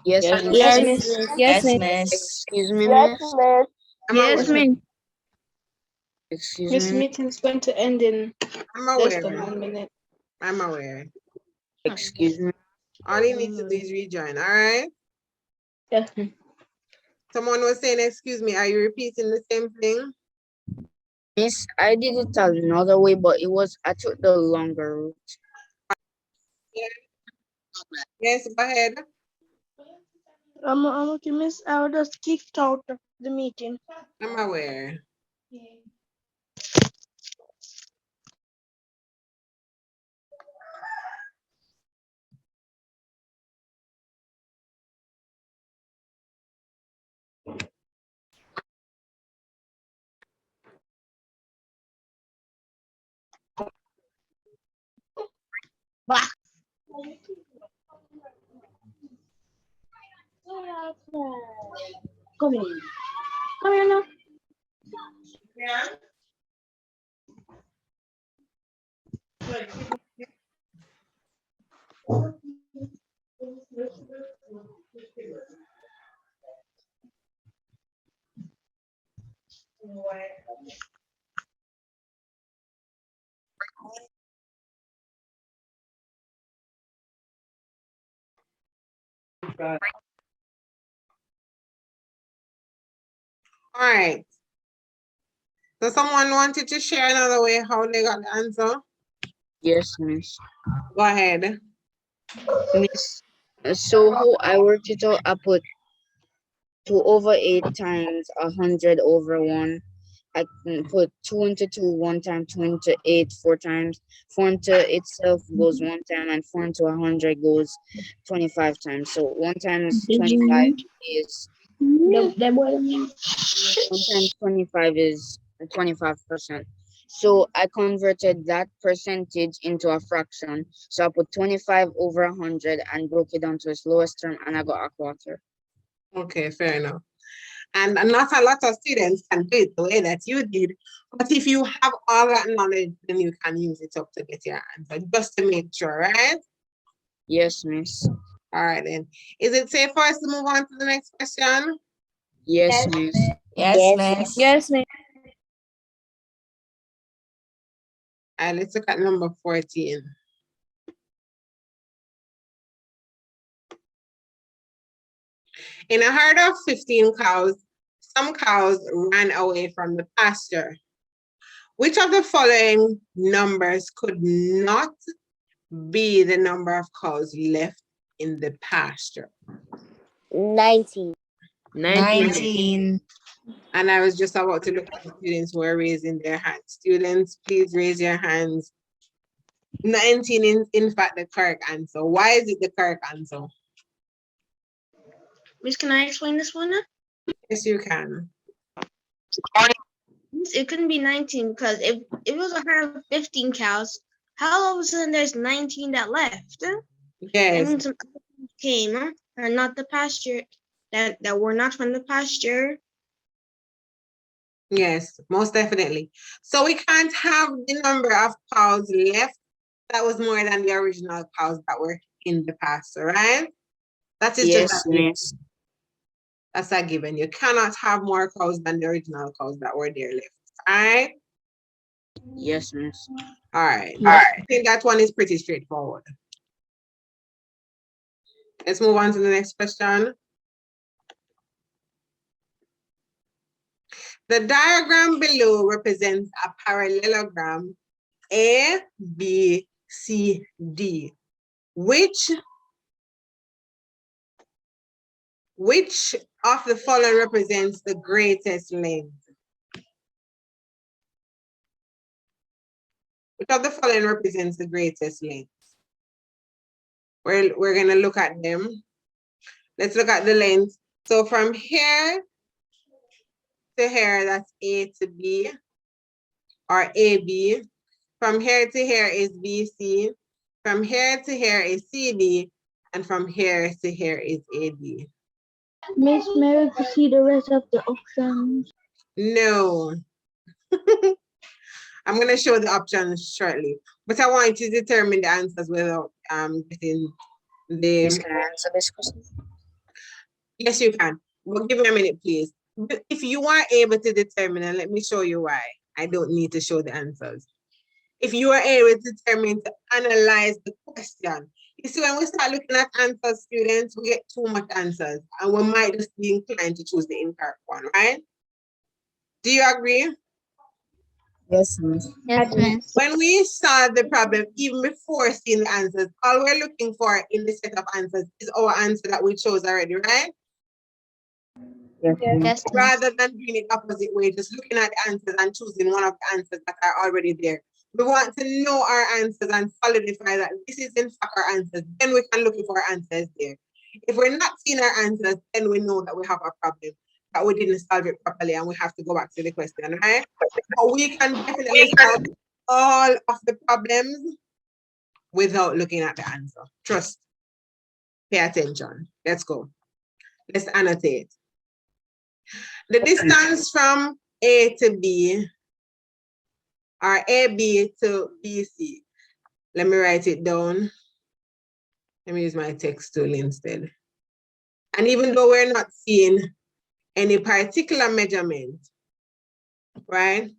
Yes, Yes, miss. Yes, Miss. Miss. Yes, miss. Excuse me, miss. I'm Yes, aware. miss. Excuse Miss, the me. meeting's going to end in I'm less than aware. 1 minute. I'm aware. Excuse me. All you need to do is rejoin, all right? Yes, Miss. Someone was saying, excuse me, are you repeating the same thing? Miss, I did it another way, but I took the longer route. Yes, go ahead. I'm okay, Miss. I was just kicked out of the meeting. I'm aware. Come in. Come here now. Yeah. All right. So someone wanted to share another way how they got the answer? Yes, miss. Go ahead. Miss, so how I worked it out, I put 2 over 8 times 100 over 1. I can put 2 into 2 1 time, 2 into 8 4 times. 4 into itself goes 1 time, and 4 into 100 goes 25 times. So 1 times 25 is 1 times 25 is 25%. So I converted that percentage into a fraction. So I put 25 over 100 and broke it down to its lowest term, and I got a quarter. Okay, fair enough. And not a lot of students can do it the way that you did. But if you have all that knowledge, then you can use it up to get your answer, just to make sure, right? Yes, miss. All right, then. Is it safe for us to move on to the next question? Yes, miss. Yes, miss. Yes, miss. All right, let's look at number 14. In a herd of 15 cows, some cows ran away from the pasture. Which of the following numbers could not be the number of cows left in the pasture? 19. 19. And I was just about to look at the students who are raising their hands. Students, please raise your hands. 19 is in fact the correct answer. Why is it the correct answer? Miss, can I explain this one? Yes, you can. It couldn't be 19 because if it was a herd of 15 cows, how all of a sudden there's 19 that left? That Yes, means some came or not the pasture that were not from the pasture. yes, most definitely. So we can't have the number of cows left that was more than the original cows that were in the pasture, right? That is just Yes, a given. miss. That's a given. You cannot have more cows than the original cows that were there left. All right. Yes, miss. All right. I think that one is pretty straightforward. Let's move on to the next question. The diagram below represents a parallelogram A, B, C, D. Which of the following represents the greatest length? Which of the following represents the greatest length? We're going to look at them. Let's look at the length. So from here to here, that's A to B, or AB. From here to here is BC. From here to here is CD. And from here to here is AD. Miss Mary, to see the rest of the options. No. I'm going to show the options shortly. But I want you to determine the answers without getting the... Can I answer this question? Yes, you can. Well, give me a minute, please. But if you are able to determine, and let me show you why. I don't need to show the answers. If you are able to determine to analyze the question, you see, when we start looking at answers, students, we get too much answers, and we might just be inclined to choose the incorrect one, right? Do you agree? Yes, miss. Yes, miss. When we solve the problem, even before seeing the answers, all we're looking for in the set of answers is our answer that we chose already, right? Yes, miss. Yes, miss. Rather than doing it opposite way, just looking at the answers and choosing one of the answers that are already there. We want to know our answers and solidify that this is in fact our answers. Then we can look for answers there. If we're not seeing our answers, then we know that we have a problem, that we didn't solve it properly, and we have to go back to the question, right? But we can definitely solve all of the problems without looking at the answer. Trust. Pay attention. Let's go. Let's annotate. The distance from A to B, or AB to BC. Let me write it down. Let me use my text tool instead. And even though we're not seeing any particular measurement, right?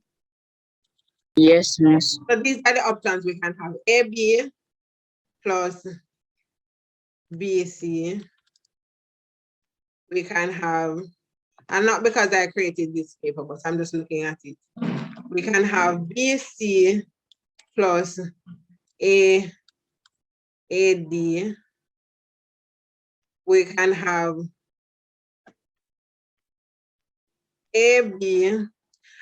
Yes, miss. So these are the options we can have. AB plus BC. We can have, and not because I created this paper, but I'm just looking at it. We can have BC plus AD. We can have AB,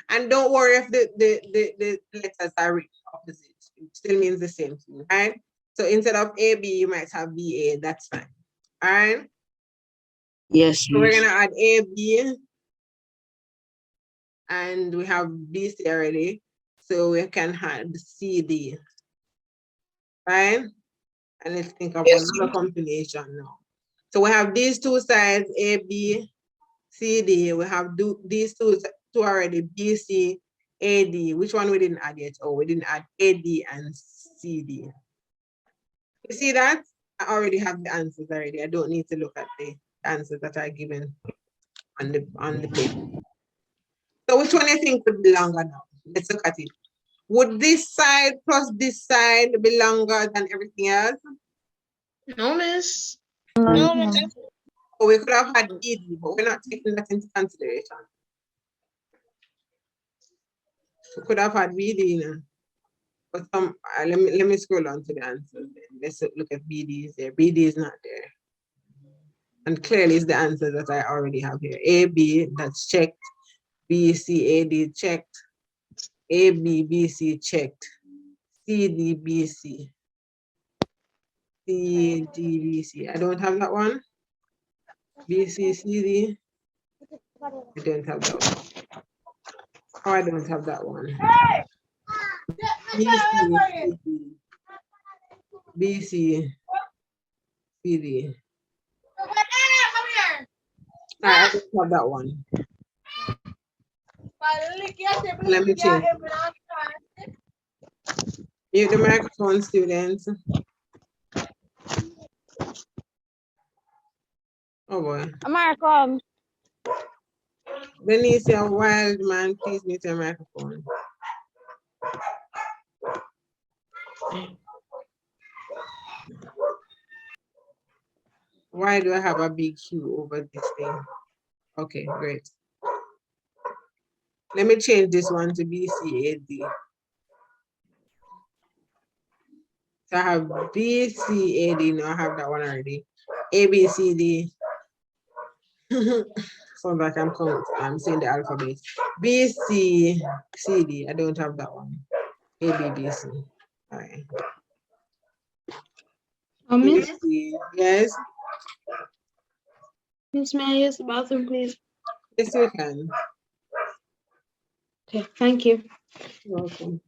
and don't worry if the letters are written opposite. It still means the same thing, right? So instead of AB, you might have BA, that's fine. All right? Yes, So we're miss. gonna add AB, and we have BC already. So we can add CD, right? And let's think of another combination now. So we have these two sides, AB, CD. We have these two already, BC, AD. Which one we didn't add yet? Oh, we didn't add AD and CD. You see that? I already have the answers already. I don't need to look at the answers that are given on the paper. So which one do you think would be longer now? Let's look at it. Would this side plus this side be longer than everything else? No, miss. No, miss. Or we could have had ED, but we're not taking that into consideration. We could have had BD, you know. But let me scroll on to the answers. Let's look at BD is there. BD is not there. And clearly it's the answer that I already have here. AB, that's checked. BC, AD checked. AB, BC checked. CD, BC. CD, BC. I don't have that one. BC, CD. I don't have that one. Oh, I don't have that one. BC, BC, CD. I don't have that one. Let me change. Mute the microphone, students. Oh boy. America. Benicia Wildman, please mute your microphone. Why do I have a big Q over this thing? Okay, great. Let me change this one to BCAD. So I have BCAD, now I have that one already. ABCD. Sounds like I'm saying the alphabet. BCCD, I don't have that one. ABBC. All right. Miss, Yes, Miss, may I use the bathroom, please? yes, you can. Okay, thank you. You're welcome.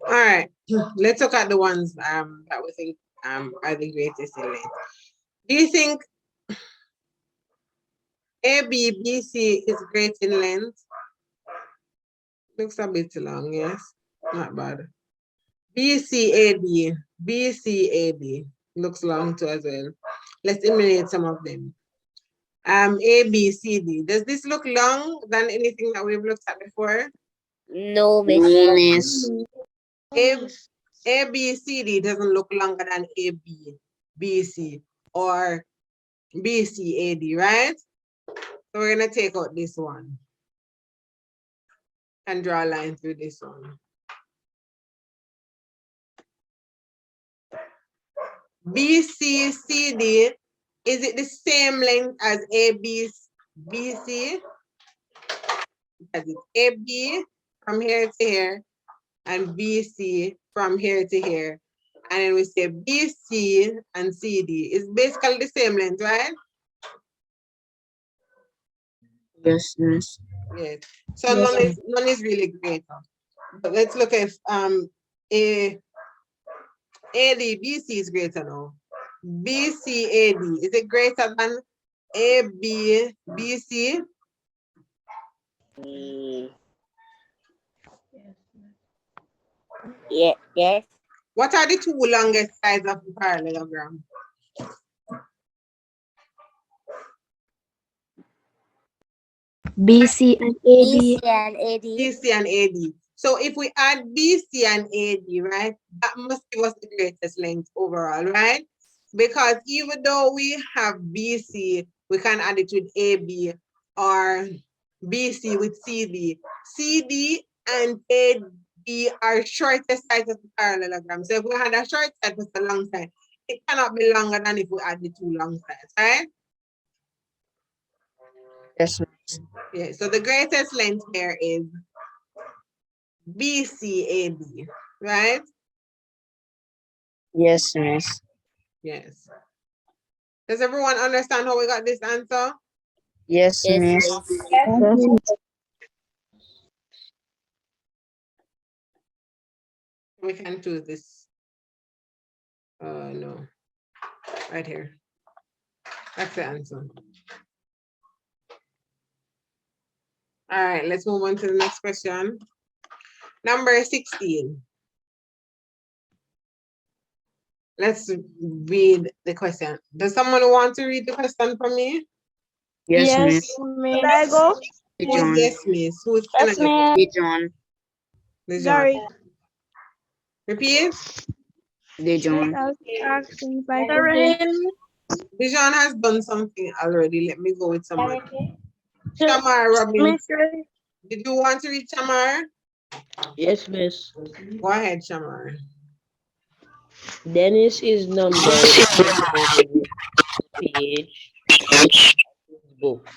All right, let's look at the ones that we think are the greatest in length. Do you think ABBC is great in length? Looks a bit long, yes, not bad. BCAD looks long too as well. Let's eliminate some of them. ABCD. Does this look long than anything that we've looked at before? No, miss. ABCD doesn't look longer than ABBC or BCAD, right? So we're gonna take out this one and draw a line through this one. BCCD, is it the same length as ABBC? That is AB from here to here and BC from here to here. And then we say BC and CD. It's basically the same length, right? Yes, miss. Yes. So none is really greater. But let's look at ADBC is greater now. BCAD, is it greater than ABBC? Yeah, yes. What are the two longest sides of the parallelogram? BC and AD. BC and AD. BC and AD. So if we add BC and AD, right, that must give us the greatest length overall, right? Because even though we have BC, we can add it with AB or BC with CD. CD and AD are shortest sides of the parallelogram. So if we had a short side with a long side, it cannot be longer than if we add the two long sides, right? Yes, yeah. So the greatest length here is BCAD, right? yes, miss. Yes. Does everyone understand how we got this answer? Yes, miss. We can choose this. No. Right here. That's the answer. All right, let's move on to the next question. Number 16. Let's read the question. Does someone want to read the question for me? Yes, miss. Can I go? Who's yes, miss? Who's Yes, ma'am. Dijon. Sorry. Repeat. Dijon. I was asking if I could go. Dijon has done something already. Let me go with someone. Shamar Robin. Did you want to read Shamar? Yes, miss. Go ahead, Shamar. Dennis is numbered page book.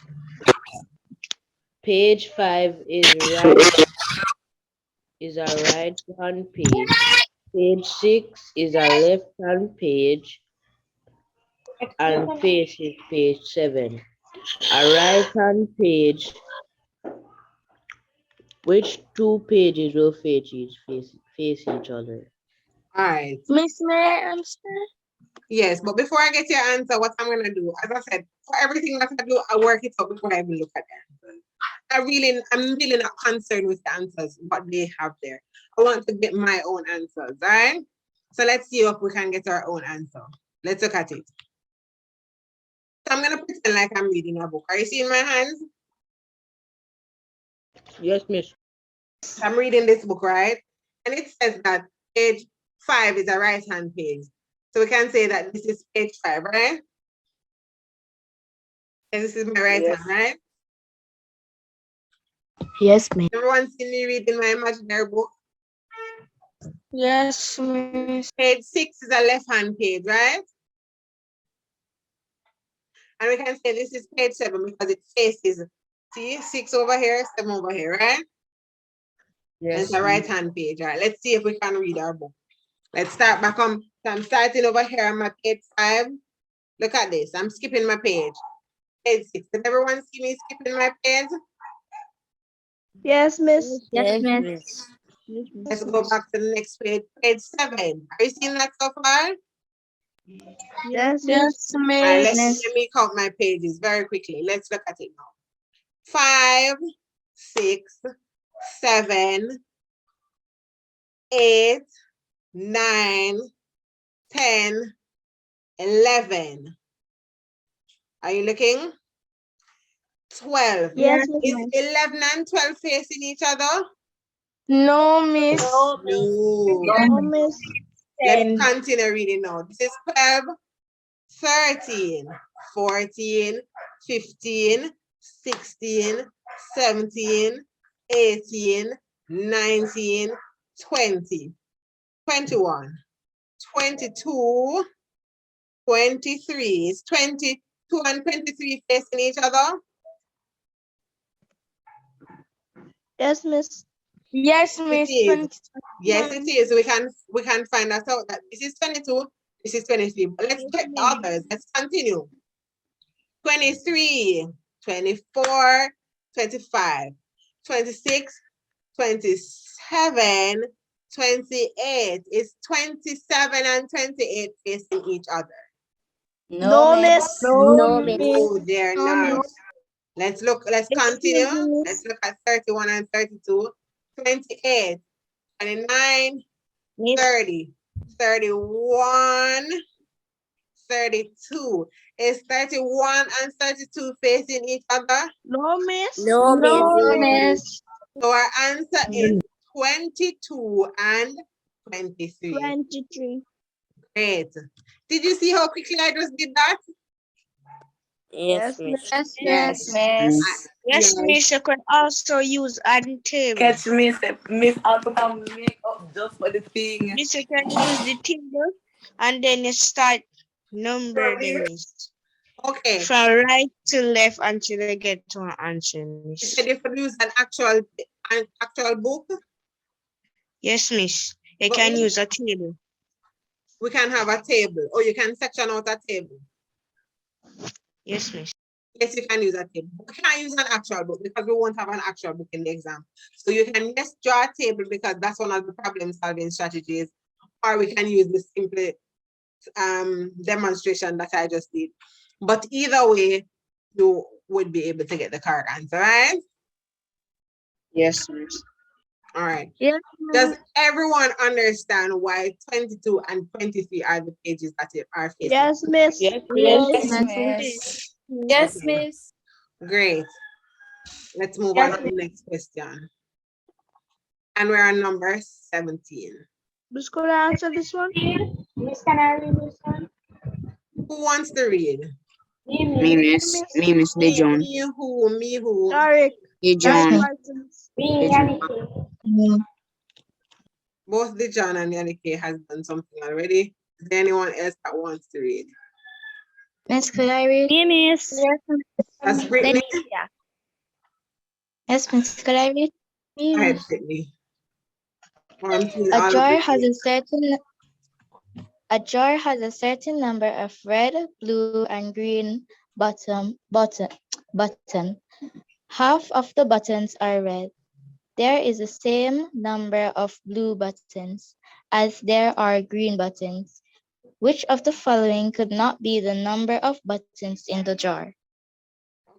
Page 5 is a right hand page. Page 6 is a left hand page and faces page 7. A right hand page. Which two pages will face each other? All right. Miss, may I answer? Yes, but before I get your answer, what I'm gonna do, as I said, for everything that I do, I work it out before I even look at the answers. I'm really not concerned with the answers, what they have there. I want to get my own answers, all right? So let's see if we can get our own answer. Let's look at it. So I'm gonna pretend like I'm reading a book. Are you seeing my hands? Yes, miss. I'm reading this book, right? And it says that page 5 is a right-hand page. So we can say that this is page 5, right? And this is my right hand, right? Yes, miss. Everyone see me reading my imaginary book? Yes, miss. Page 6 is a left-hand page, right? And we can say this is page 7 because it faces, see, 6 over here, 7 over here, right? And it's a right-hand page, right? Let's see if we can read our book. Let's start back on. So I'm starting over here on my page 5. Look at this. I'm skipping my page. Page 6. Did everyone see me skipping my page? Yes, miss. Yes, miss. Let's go back to the next page. Page 7. Are you seeing that so far? Yes, Yes, All right, miss. let me count my pages very quickly. Let's look at it now. 5, 6, 7, 8, 9, 10, 11. Are you looking? 12. Yes, Is miss. 11 and 12 facing each other? No, miss. No. No, miss. Let's continue reading now. This is 12, 13, 14, 15, 16, 17, 18, 19, 20, 21, 22, 23. Is 22 and 23 facing each other? Yes, miss. Yes, It miss. is. Yes, it is. We can find that out that this is 22, this is 23. But let's check the others. Let's continue. 23, 24, 25, 26, 27, 28. Is 27 and 28 facing each other? No, miss. No, miss. No, they're No, not. miss. Let's continue. Let's look at 31 and 32. 28, 29, 30, 31, 32. Is 31 and 32 facing each other? No, miss. No, miss. So our answer is 22 and 23. 23. Great. Did you see how quickly I just did that? Yes, Yes, miss. miss. Yes, miss. Yes, miss. You can also use adding table. Miss Alpha make up just for the thing. Miss, you can use the table and then you start number them, miss. Okay. From right to left until you get to an answer, You miss. said if we use an actual book, Yes, miss. You But can we- use a table. we can have a table, or you can section out a table. Yes, miss. Yes, you can use a table. We can't use an actual book because we won't have an actual book in the exam. So you can just draw a table because that's one of the problem solving strategies, or we can use the simple demonstration that I just did. But either way, you would be able to get the correct answer, right? Yes, miss. All right. Yes. Does everyone understand why 22 and 23 are the pages that are facing? Yes, miss. Yes, Yes, miss. miss. Yes, Okay. miss. Great. Let's move on to the next question. And we're on number 17. Who's going to answer this one? Miss, can I read this one? Who wants to read? Me, miss. Me, miss Dejon. Me, who? Sorry. Dejon. Me, Yannick. Both Dejon and Yannick has done something already. Is there anyone else that wants to read? Miss, could I read? Me, miss. That's Brittany. Yes, miss, could I read? Go ahead, Brittany. Or I'm seeing all A of jar it. has a certain number of red, blue, and green button. Half of the buttons are red. There is the same number of blue buttons as there are green buttons. Which of the following could not be the number of buttons in the jar?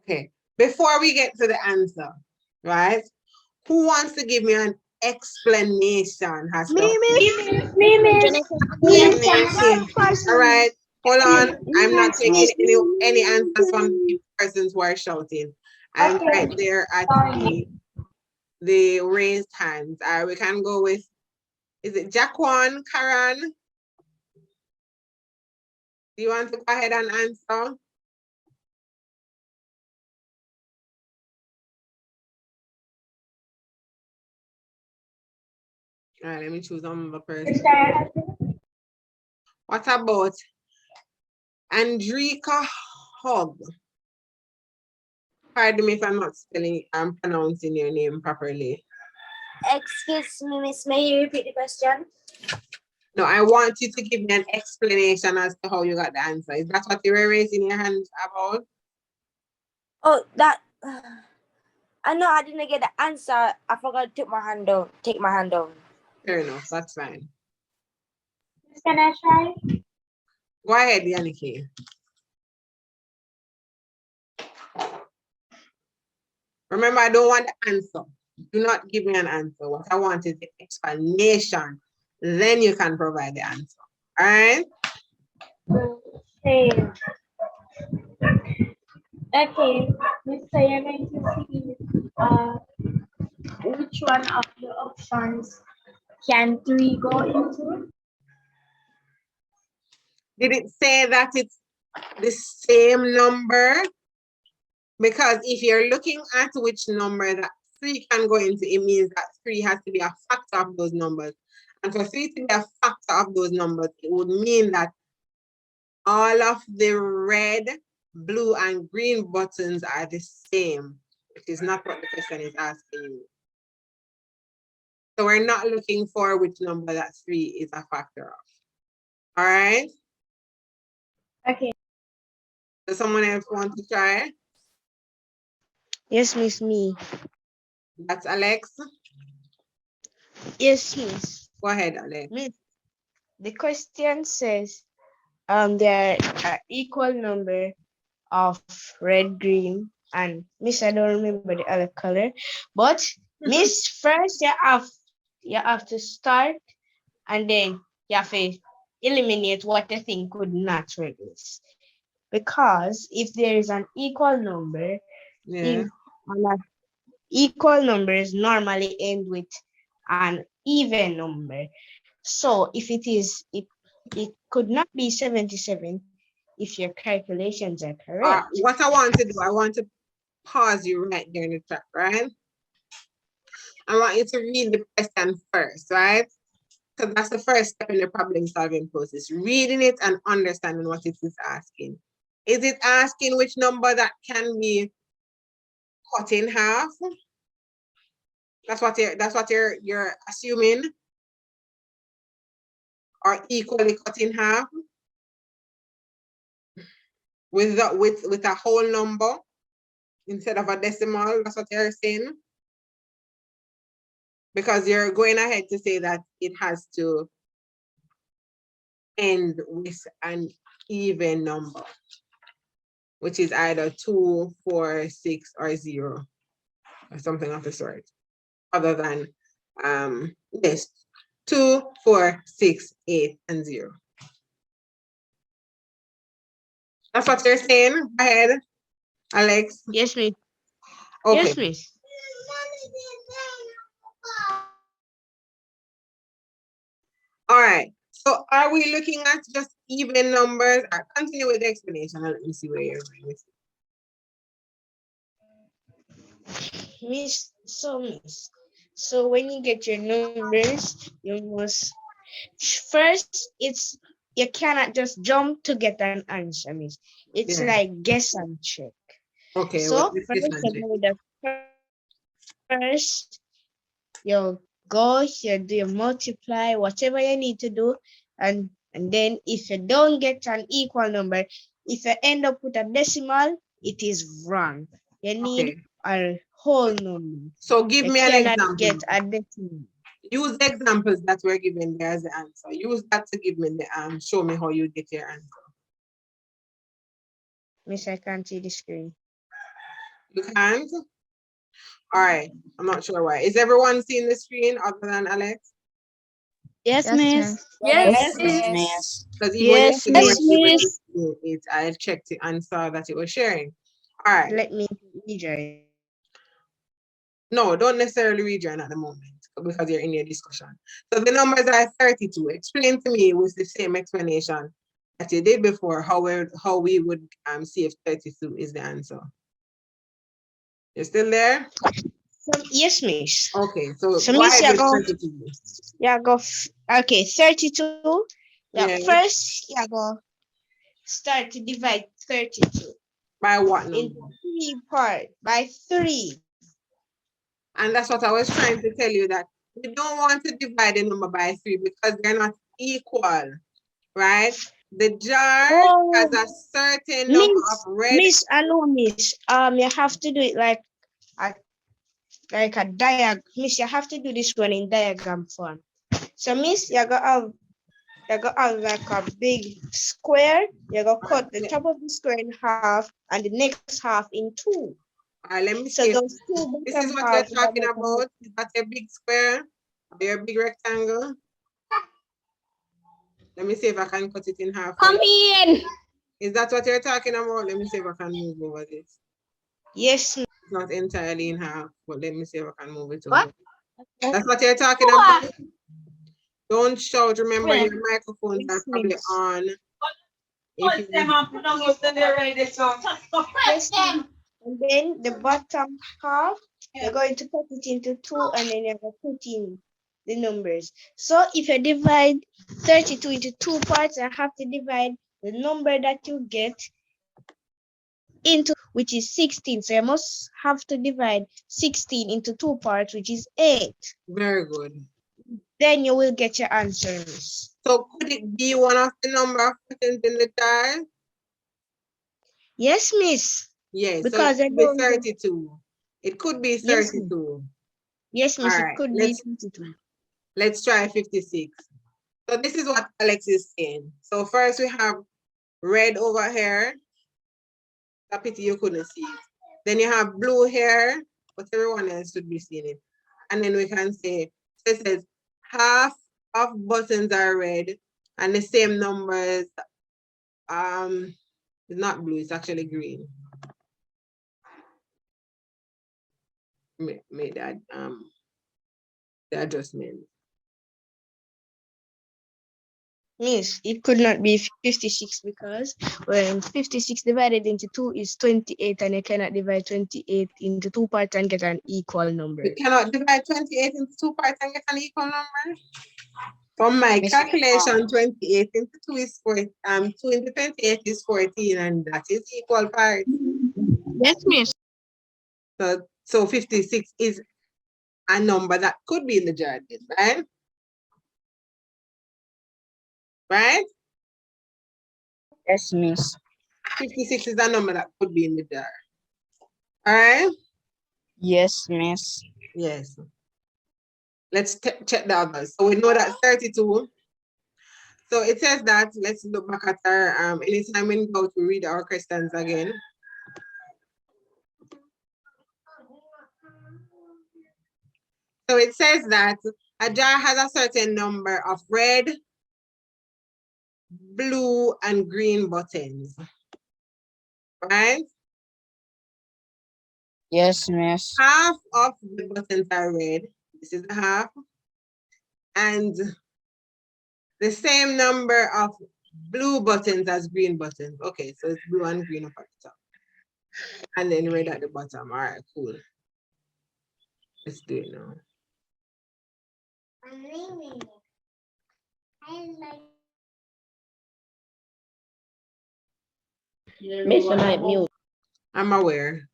Okay. Before we get to the answer, right? Who wants to give me an explanation? Me, miss. Me, miss. All right. Hold on. I'm not taking any answers from the persons who are shouting. I'm right there at the raised hands. We can go with, is it Jaquan, Karan? Do you want to go ahead and answer? All right, let me choose another Which person. direction? What about Andrika Hogg? Pardon me if I'm not pronouncing your name properly. Excuse me, Miss. May you repeat the question? No, I want you to give me an explanation as to how you got the answer. Is that what you were raising your hand about? Oh, that. I know I didn't get the answer. I forgot to take my hand down. Take my hand down. Fair enough, that's fine. Can I try? Go ahead, Yannick. Remember, I don't want the answer. Do not give me an answer. What I want is the explanation. Then you can provide the answer. All right? Okay. Okay. So you're going to see which one of the options can 3 go into? Did it say that it's the same number? Because if you're looking at which number that 3 can go into, it means that 3 has to be a factor of those numbers. And for 3 to be a factor of those numbers, it would mean that all of the red, blue, and green buttons are the same, which is not what the question is asking you. So we're not looking for which number that 3 is a factor of. All right? Okay. Does someone else want to try? Yes, Miss, me. That's Alex. Yes, Miss. Go ahead, Alex. Miss, the question says there are equal number of red, green, and Miss, I don't remember the other color, but Miss, first you have to start, and then you have to eliminate what you think could not reduce. Because if there is an equal number, Yeah. Equal numbers normally end with an even number. So if it could not be 77 if your calculations are correct. What I want to do, I want to pause you right there in the chat, right? I want you to read the question first, right? Because that's the first step in the problem solving process, reading it and understanding what it is asking. Is it asking which number that can be cut in half? That's what you're assuming? Or equally cut in half? With a whole number instead of a decimal, that's what you're saying? Because you're going ahead to say that it has to end with an even number, which is either 2, 4, 6, or 0, or something of the sort. Other than yes, 2, 4, 6, 8, and 0. That's what you're saying? Go ahead, Alex. Yes, Miss. Okay. Yes, Miss. All right. So are we looking at just even numbers? I'll continue with the explanation and let me see where you're going with it. Miss, so when you get your numbers, you must first you cannot just jump to get an answer, Miss. It's like guess and check. Okay. So first you'll go, you do your multiply, whatever you need to do, and then if you don't get an equal number, if you end up with a decimal, it is wrong. You need a whole number. So give me an example. Get a decimal. Use the examples that were given there as the answer. Use that to give me the show me how you get your answer. Miss, I can't see the screen. You can't? All right. I'm not sure why. Is everyone seeing the screen other than Alex? Yes, Miss. Yes, Miss. Because Yes, Miss. I checked it and saw that it was sharing. All right. Let me rejoin. No, don't necessarily rejoin at the moment because you're in your discussion. So the numbers are 32. Explain to me with the same explanation that you did before how we would see if 32 is the answer. You still there? Yes, miss. Okay, so So why miss, is you it go. 32? You go. Okay, 32. Yeah. Yeah. First, you go start to divide 32 By what number? into 3 parts. By 3. And that's what I was trying to tell you, that we don't want to divide the number by 3 because they're not equal, right? The jar has a certain number of red. Miss, allow miss. You have to do it like a diagram. Miss, you have to do this one in diagram form. So miss, you go have like a big square. You go cut the top of the square in half and the next half in 2. All right, let me So see. those two This is bottom what you're halves talking about. Is that a big square or your big rectangle? Let me see if I can cut it in half. Come in. Is that what you're talking about? Let me see if I can move over this. Yes. It's not entirely in half, but let me see if I can move it over. What? That's what you're talking about? Don't shout. Remember, your microphones are probably on. If you... Yes, and then the bottom half, you're going to cut it into 2 and then you're going to put in the numbers. So if you divide 32 into 2 parts, you have to divide the number that you get into, which is 16. So you must have to divide 16 into 2 parts, which is 8. Very good. Then you will get your answers. So could it be one of the number of buttons in the jar? Yes, miss. Yes, Because so it could be 32. It could be 32. Yes, miss, All it right, could be 32. let's try 56. So this is what Alex is saying. So first we have red over here. A pity you couldn't see it. Then you have blue here, but everyone else should be seeing it. And then we can say, so it says half of buttons are red and the same numbers, it's not blue, it's actually green. Made that the adjustment. Miss, it could not be 56 because when 56 divided into 2 is 28 and you cannot divide 28 into 2 parts and get an equal number. You cannot divide 28 into 2 parts and get an equal number? From my calculation, 28 into 2 is 4. 2 into 28 is 14, and that is equal parts. Yes, miss. So 56 is a number that could be in the jar, right? Right? Yes, miss. 56 is a number that could be in the jar. All right? Yes, miss. Yes. Let's check the others. So we know that 32. So it says that, let's look back at our, anytime we go to read our questions again. So it says that a jar has a certain number of red, blue, and green buttons. Right? Yes, miss. Half of the buttons are red. This is the half. And the same number of blue buttons as green buttons. Okay, so it's blue and green up at the top. And then red at the bottom. All right, cool. Let's do it now. Miss, you might mute. I'm aware.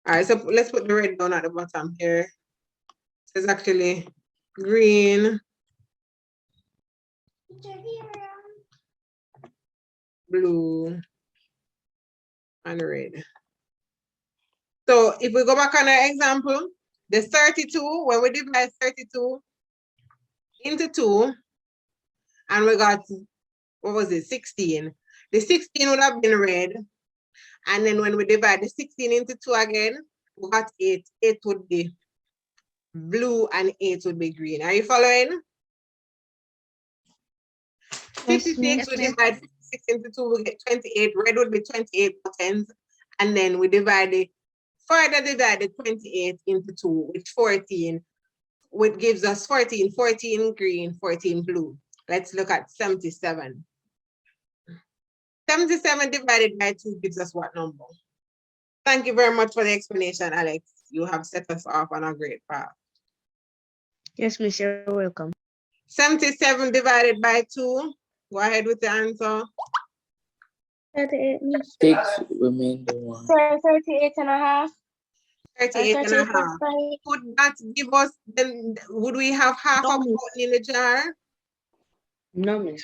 All right, so let's put the red down at the bottom here. It's actually green, blue, and red. So if we go back on our example, the 32, when we divide 32 into 2, and we got, what was it, 16. The 16 would have been red. And then when we divide the 16 into 2 again, we got 8. 8 would be blue and 8 would be green. Are you following? 56, we divide 56 into 2, we get 28. Red would be 28 buttons. And then we further divide the 28 into 2 with 14, which gives us 14. 14 green, 14 blue. Let's look at 77. 77 divided by 2 gives us what number? Thank you very much for the explanation, Alex. You have set us off on a great path. Yes, Miss, you're welcome. 77 divided by 2. Go ahead with the answer. 38, Miss. 6 remain the 1. 38 and a half. 38 and a half. Would that give us, then would we have half of button in the jar? No, miss.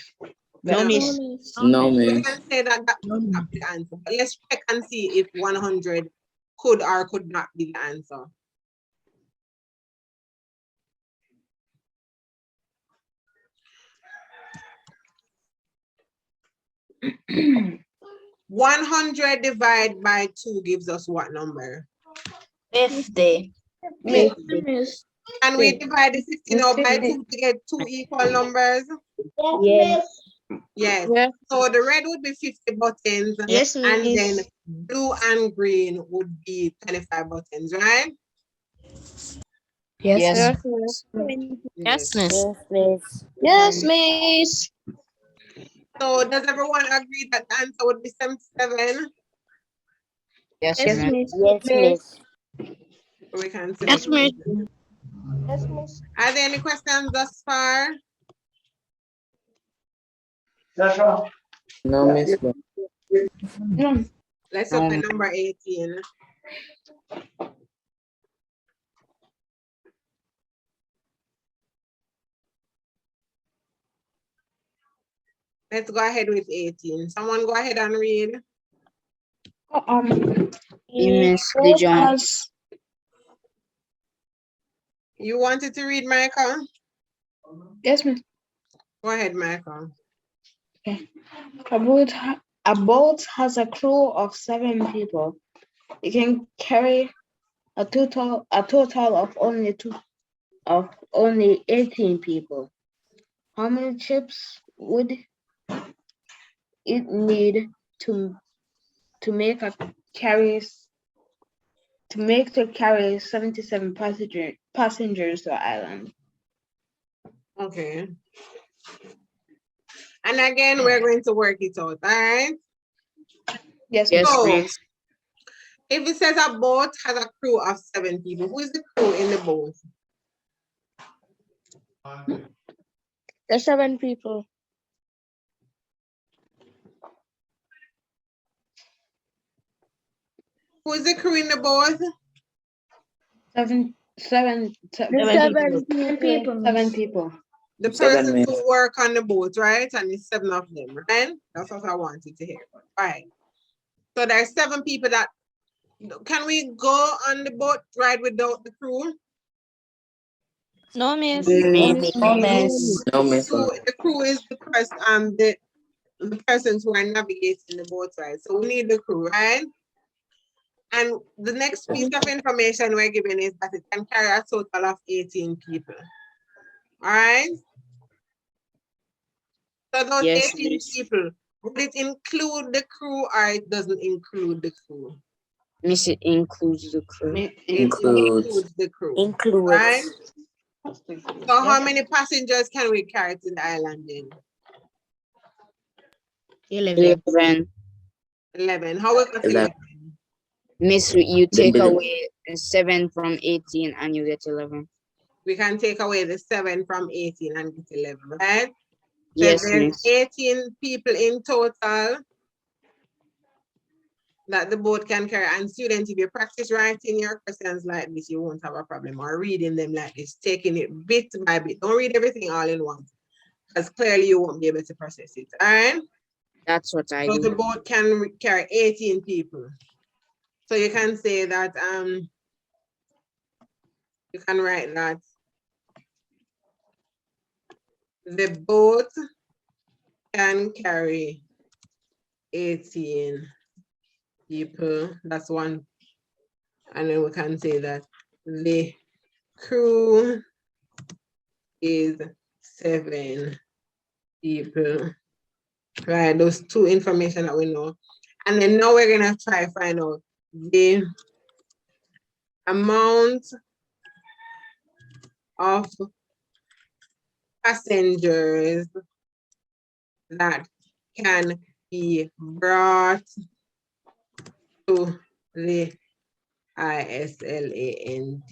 No, Miss. No, We miss. can say that that would not be the answer. But let's check and see if 100 could or could not be the answer. $100 divided by 2 gives us what number? 50. Miss. Can we divide the 16 out by 2 to get 2 equal numbers? Yes. Yes. Yes. So the red would be 50 buttons. Yes, And then Miss. blue and green would be 25 buttons, right? Yes. Yes, Yes. Miss. Yes, miss. Yes, Miss. So does everyone agree that the answer would be 77? Yes, Yes, miss. Miss. Yes, miss. We can say. Yes, Miss. Yes, Miss. Are there any questions thus far? No, miss. Let's No, open number 18. Let's go ahead with 18. Someone go ahead and read. Miss Dijon. You wanted to read, Michael? Yes, miss. Go ahead, Michael. A boat has a crew of 7 people. It can carry a total of only 18 people. How many ships would it need to make to carry 77 passengers to the island? Okay. And again, we're going to work it out, all right? Yes, Yes, So, miss. if it says a boat has a crew of 7 people, who is the crew in the boat? There's 7 people. Who is the crew in the boat? Seven people. The 7 persons miss. who work on the boat, right? And it's 7 of them, right? That's what I wanted to hear. All right. So there's 7 people that, can we go on the boat ride without the crew? No, Miss. No, miss. No, miss. The crew is the person, the persons who are navigating the boat ride. So we need the crew, right? And the next piece of information we're given is that it can carry a total of 18 people. All right? So those Yes, 18 miss. people, would it include the crew or it doesn't include the crew? Miss, it includes the crew. It Includes. includes the crew, Includes. right? So how many passengers can we carry to the island then? 11. 11. 11. How we got 11? Miss, you take bill. away 7 from 18 and you get 11. We can take away the 7 from 18 and get 11, right? So Yes, there's miss. 18 people in total that the boat can carry. And students, if you practice writing your questions like this, you won't have a problem, or reading them like this, taking it bit by bit. Don't read everything all in once, because clearly you won't be able to process it, all right? That's what I So do. the boat can carry 18 people. So you can say that, you can write that the boat can carry 18 people. That's one. And then we can say that the crew is 7 people. Right, those 2 information that we know. And then now we're gonna try to find out the amount of passengers that can be brought to the Island.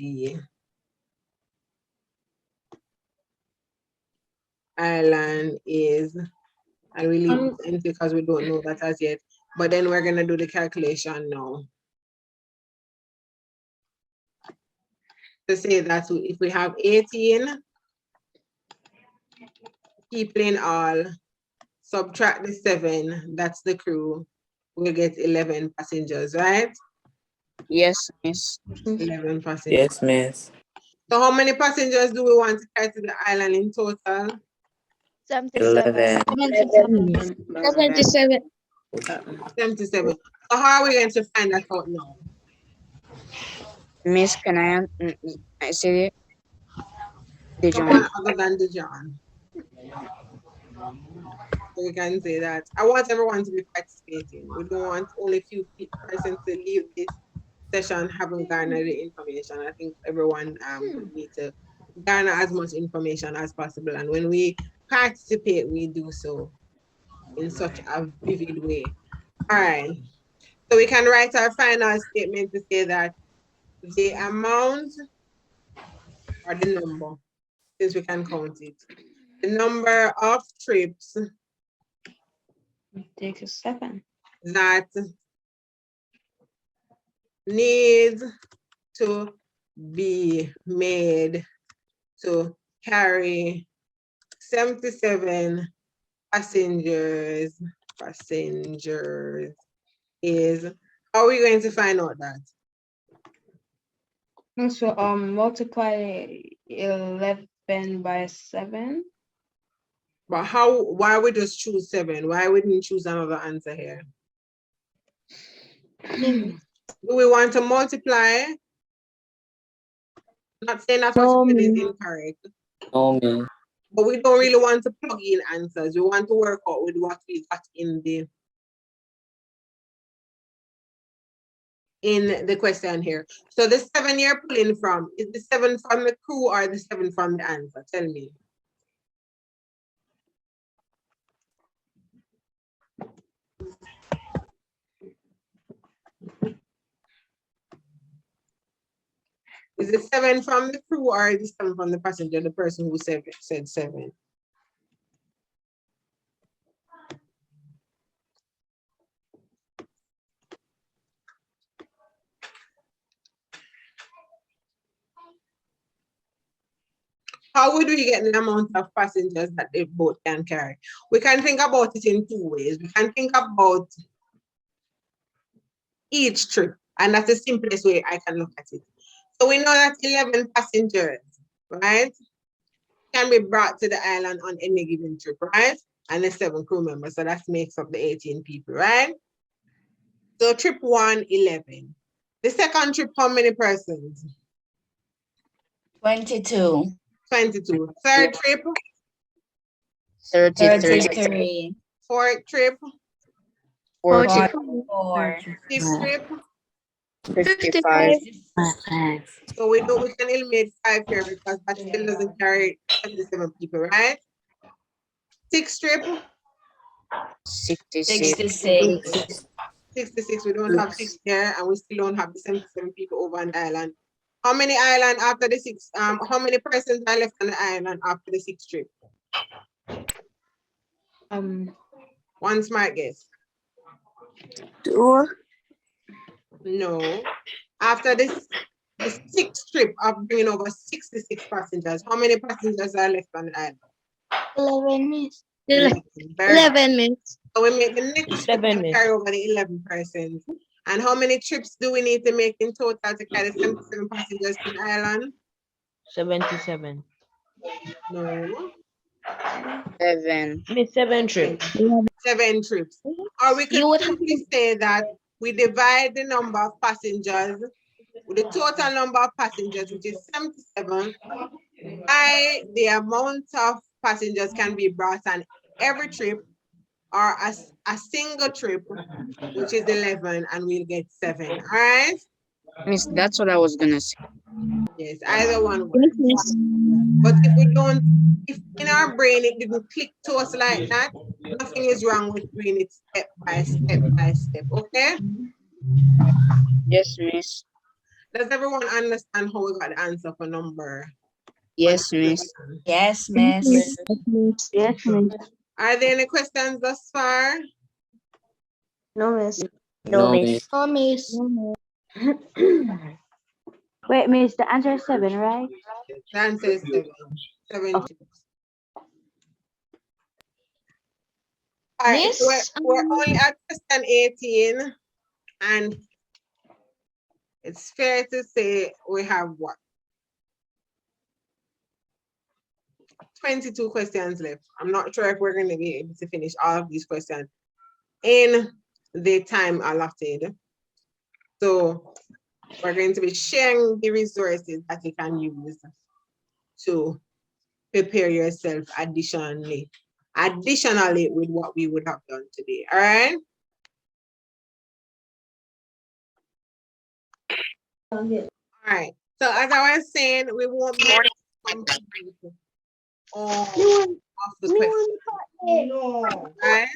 Island is, and we leave it empty because we don't know that as yet. But then we're gonna do the calculation now. To say that if we have 18 people in all, subtract the 7, that's the crew, we'll get 11 passengers, right? Yes, miss. 11 passengers. Yes, miss. So how many passengers do we want to carry to the island in total? 11. 77. 77. So how are we going to find that out now? Miss, can I say it? Someone other than Dijon. So we can say that. I want everyone to be participating. We don't want only few persons to leave this session having garnered the information. I think everyone would need to garner as much information as possible. And when we participate, we do so in such a vivid way. All right. So we can write our final statement to say that the amount or the number, since we can count it, the number of trips Take a 7. that needs to be made to carry 77 passengers is, how are we going to find out that? So multiply 11 by 7. But why we just choose 7? Why wouldn't we choose another answer here? Do we want to multiply? Not saying that what you said is incorrect. No, me. But we don't really want to plug in answers. We want to work out with what we got in the question here. So the 7 you're pulling from, is the 7 from the crew or the 7 from the answer? Tell me. Is it 7 from the crew or is it 7 from the passenger, the person who said 7? How would we get the amount of passengers that the boat can carry? We can think about it in 2 ways. We can think about each trip, and that's the simplest way I can look at it. So we know that 11 passengers, right, can be brought to the island on any given trip, right? And the 7 crew members, so that makes up the 18 people, right? So trip 1, 11. The second trip, how many persons? 22. 22. Third trip? 33. Fourth trip? 44. Fifth trip? 55. So we know we can eliminate 5 here because that still doesn't carry 77 people, right? Sixth trip? 66. 66. We don't have 6 here, and we still don't have the 77 people over on the island. How many island after the 6? How many persons are left on the island after the 6th trip? One smart guess. 2. No. After the 6th trip of bringing over 66 passengers, how many passengers are left on the island? 11 minutes. 11 minutes. So we make the next trip to carry over the 11 persons. And how many trips do we need to make in total to carry 77 passengers to the island? 77. No. 7. 7 trips. 7 trips. Or we could simply say that we divide the number of passengers, the total number of passengers, which is 77, by the amount of passengers can be brought on every trip, or a single trip, which is 11, and we'll get 7. All right? Miss, that's what I was gonna say. Yes, either one works. But if we don't, if in our brain it didn't click to us like that, nothing is wrong with doing it step by step by step, okay? Yes, miss. Does everyone understand how we got the answer for number? Yes, miss. Yes, miss. Yes, miss. Are there any questions thus far? No, miss. No, miss. Oh, miss. Wait, miss, the answer is 7, right? The answer is 7. 7. Okay. All right, Miss, we're only at question 18, and it's fair to say we have what? 22 questions left. I'm not sure if we're going to be able to finish all of these questions in the time allotted. So we're going to be sharing the resources that you can use to prepare yourself additionally with what we would have done today. All right. All right. So as I was saying, we won't be able to complete all of the questions. no. Right?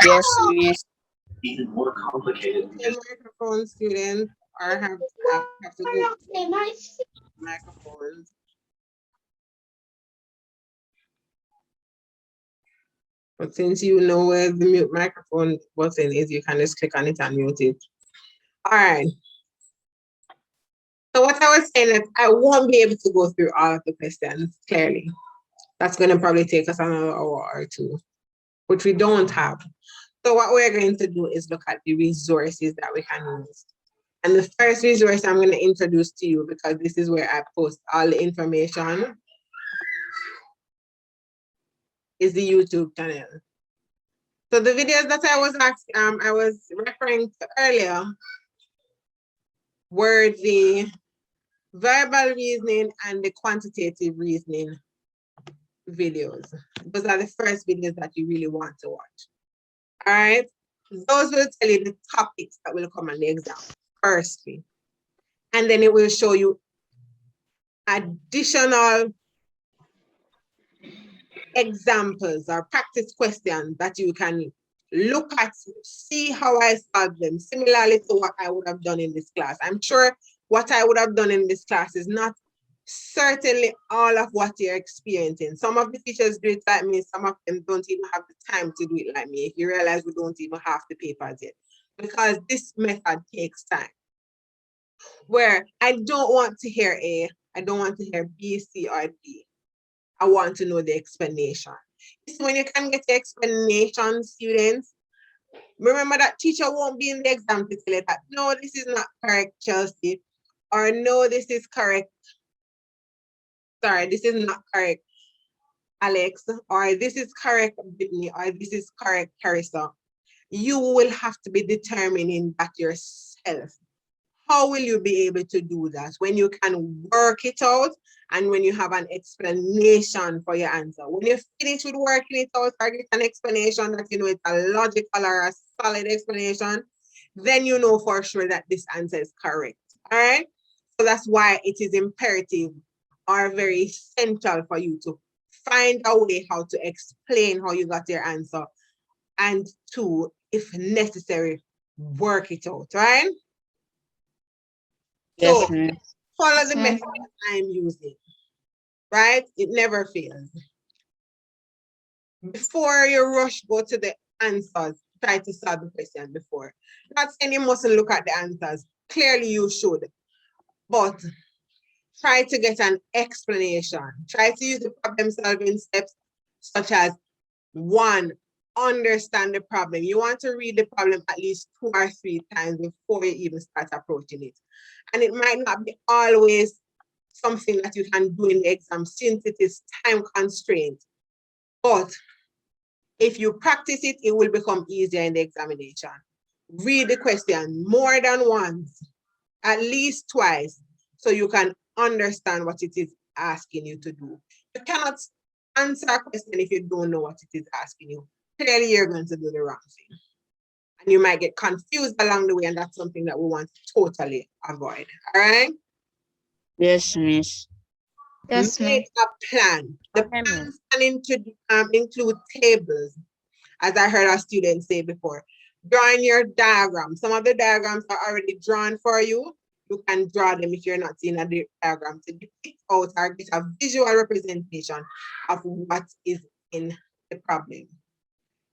Yes, miss. Even more complicated. The microphone students are have to go to microphones. But since you know where the mute microphone button is, you can just click on it and mute it. All right. So what I was saying is I won't be able to go through all of the questions, clearly. That's going to probably take us another hour or two, which we don't have. So what we're going to do is look at the resources that we can use. And the first resource I'm going to introduce to you, because this is where I post all the information, is the YouTube channel. So the videos that I was referring to earlier were the verbal reasoning and the quantitative reasoning videos. Those are the first videos that you really want to watch. All right. Those will tell you the topics that will come on the exam, firstly. And then it will show you additional examples or practice questions that you can look at, see how I solve them, similarly to what I would have done in this class. I'm sure what I would have done in this class is not certainly all of what you're experiencing. Some of the teachers do it like me, some of them don't even have the time to do it like me. If you realize we don't even have the papers yet, because this method takes time. Where I don't want to hear A, I don't want to hear B, C, or D. I want to know the explanation. So when you can get the explanation, students, remember that teacher won't be in the exam to tell you that, no, this is not correct, Chelsea, or no, this is correct. Sorry, this is not correct, Alex, or this is correct, Brittany, or this is correct, Carissa. You will have to be determining that yourself. How will you be able to do that when you can work it out and when you have an explanation for your answer? When you finish with working it out or get an explanation that you know it's a logical or a solid explanation, then you know for sure that this answer is correct. All right. So that's why it is imperative or very essential for you to find a way how to explain how you got your answer and to, if necessary, work it out, right? Yes, So miss. follow the method that I'm using, right? It never fails. Before you rush, go to the answers, try to solve the question before. Not saying you mustn't look at the answers. Clearly you should, but try to get an explanation. Try to use the problem solving steps such as 1, understand the problem. You want to read the problem at least 2 or 3 times before you even start approaching it. And it might not be always something that you can do in the exam since it is time constrained. But if you practice it, it will become easier in the examination. Read the question more than once, at least twice, so you can understand what it is asking you to do. You cannot answer a question if you don't know what it is asking you. Clearly, you're going to do the wrong thing. And you might get confused along the way, and that's something that we want to totally avoid. All right? Yes, miss. Yes, Make a plan. The plans can include tables, as I heard our students say before. drawing your diagram. Some of the diagrams are already drawn for you. You can draw them if you're not seeing a diagram to depict out or get a visual representation of what is in the problem.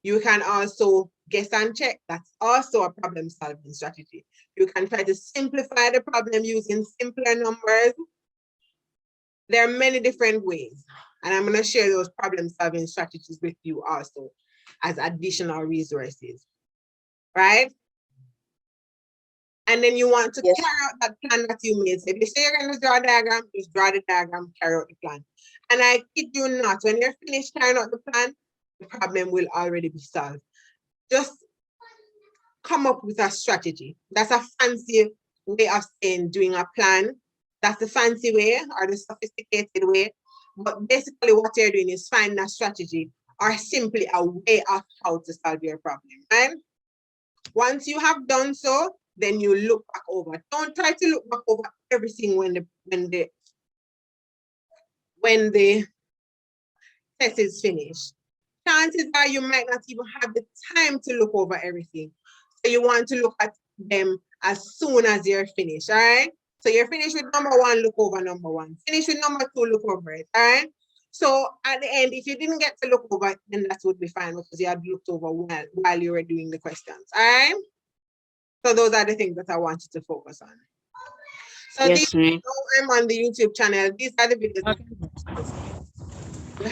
You can also guess and check. That's also a problem solving strategy. You can try to simplify the problem using simpler numbers. There are many different ways, and I'm going to share those problem solving strategies with you also as additional resources, right? And then you want to carry out that plan that you made. So if you say you're going to draw a diagram, just draw the diagram, carry out the plan. And I kid you not, when you're finished carrying out the plan, the problem will already be solved. Just come up with a strategy. That's a fancy way of saying doing a plan. That's the fancy way or the sophisticated way. But basically what you're doing is finding a strategy or simply a way of how to solve your problem, right? Once you have done so, then you look back over. Don't try to look back over everything when the test is finished. Chances are you might not even have the time to look over everything. So you want to look at them as soon as you're finished, all right? So you're finished with number one, look over number one. Finish with number two, look over it, all right? So at the end, if you didn't get to look over it, then that would be fine because you had looked over while you were doing the questions, all right? So those are the things that I want you to focus on. So Yes, ma'am. I'm on the YouTube channel. These are the videos. We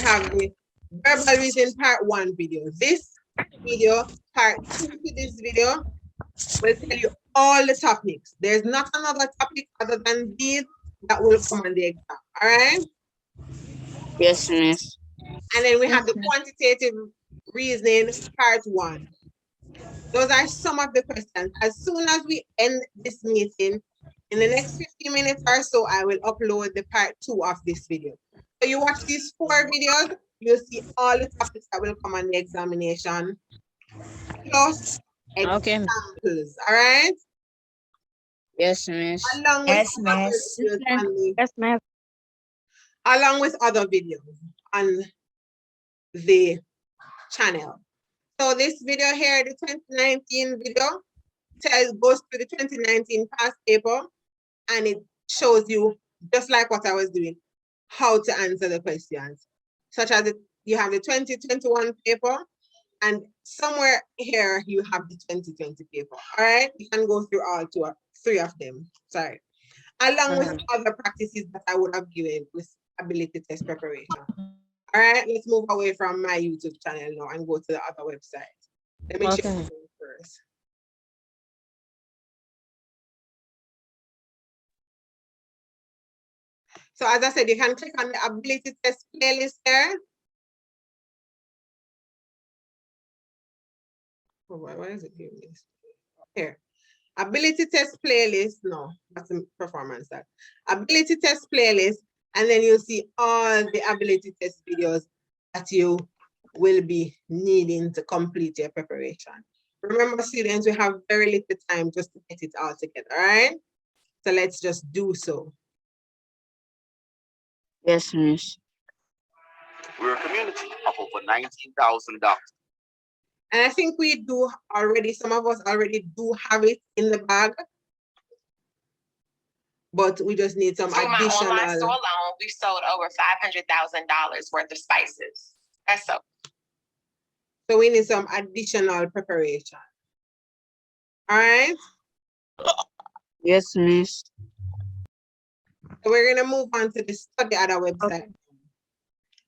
have the verbal reason part 1 video. This video, part 2 to this video, will tell you all the topics. There's not another topic other than these that will come on the exam. All right? Yes, miss. And then we have the quantitative reasoning part 1. Those are some of the questions. As soon as we end this meeting, in the next 15 minutes or so, I will upload the part 2 of this video. So you watch these 4 videos, you'll see all the topics that will come on the examination, plus examples, all right? Yes, miss. Along with other videos on the channel. So this video here, the 2019 video, goes to the 2019 past paper, and it shows you, just like what I was doing, how to answer the questions. Such as you have the 2021 paper, and somewhere here you have the 2020 paper. All right, you can go through all 3 of them. Sorry, along with other practices that I would have given with ability test preparation. All right, let's move away from my YouTube channel now and go to the other website. Let me check first. So as I said, you can click on the ability test playlist there. Oh, why is it doing this? Here. Ability test playlist. No, that's a performance that. Ability test playlist, and then you'll see all the ability test videos that you will be needing to complete your preparation. Remember, students, we have very little time just to get it all together, all right? So let's just do so. Yes, miss. We're a community of over $19,000. And I think we do already, some of us already do have it in the bag, but we just need some additional. Through my online store alone, we've sold over $500,000 worth of spices. That's so. So we need some additional preparation. All right? Yes, miss. So we're gonna move on to the study at our website.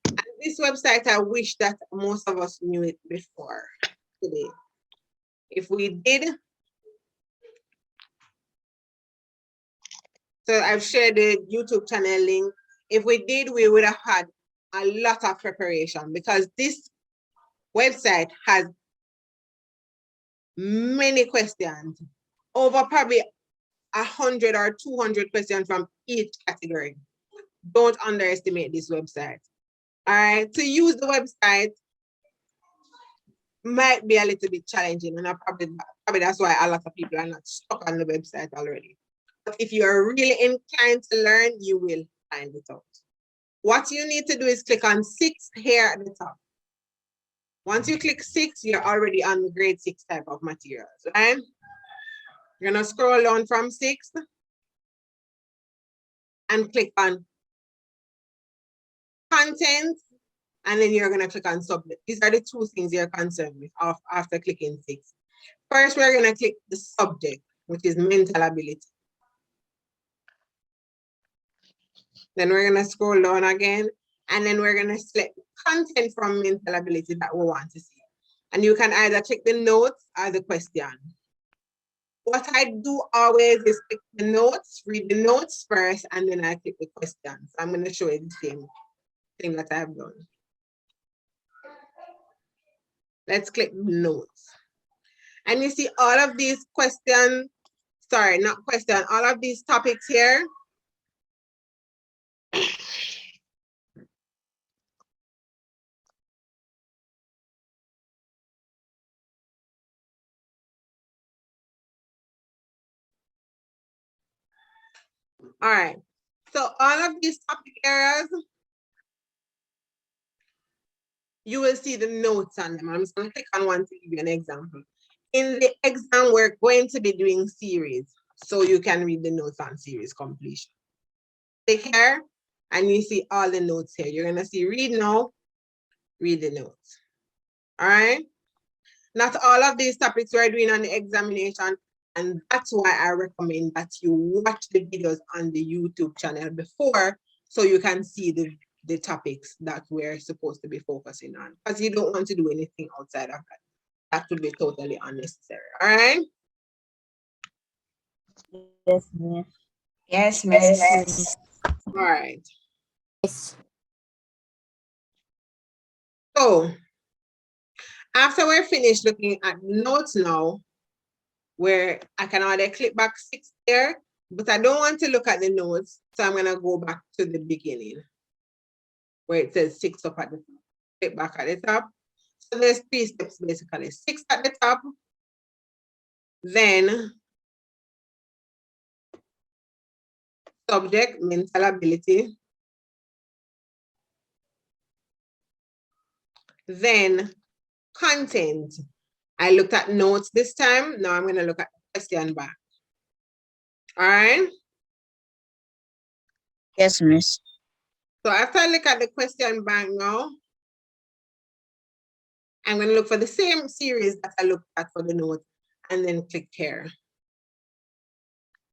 And this website, I wish that most of us knew it before today. If we did, so I've shared the YouTube channel link. If we did, we would have had a lot of preparation because this website has many questions, over probably 100 or 200 questions from each category. Don't underestimate this website. All right, to use the website might be a little bit challenging, and probably that's why a lot of people are not stuck on the website already. But if you're really inclined to learn, you will find it out. What you need to do is click on 6 here at the top. Once you click 6, you're already on the grade 6 type of materials, right? You're gonna scroll down from 6 and click on content, and then you're gonna click on subject. These are the two things you're concerned with after clicking 6. First, we're gonna click the subject, which is mental ability. Then we're gonna scroll down again, and then we're gonna select content from mental ability that we want to see. And you can either click the notes or the question. What I do always is click the notes, read the notes first, and then I click the questions. I'm gonna show you the same thing that I've done. Let's click notes. And you see all of these questions, sorry, not question, all of these topics here. All right, so all of these topic areas, you will see the notes on them. I'm just gonna click on one to give you an example. In the exam, we're going to be doing series, so you can read the notes on series completion. Click here, and you see all the notes here. You're gonna see read now, read the notes. All right. Not all of these topics we're doing on the examination, and that's why I recommend that you watch the videos on the YouTube channel before, so you can see the topics that we're supposed to be focusing on, because you don't want to do anything outside of that. That would be totally unnecessary. All right. Yes, miss. Yes, miss. All right. Yes. So after we're finished looking at notes now, where I can either click back 6 there, but I don't want to look at the notes, so I'm gonna go back to the beginning, where it says 6 up at the top. Click back at the top. So there's 3 steps basically. 6 at the top, then subject, mental ability, then content. I looked at notes this time. Now I'm gonna look at the question back. All right. Yes, miss. So after I look at the question bank now, I'm going to look for the same series that I looked at for the note and then click here.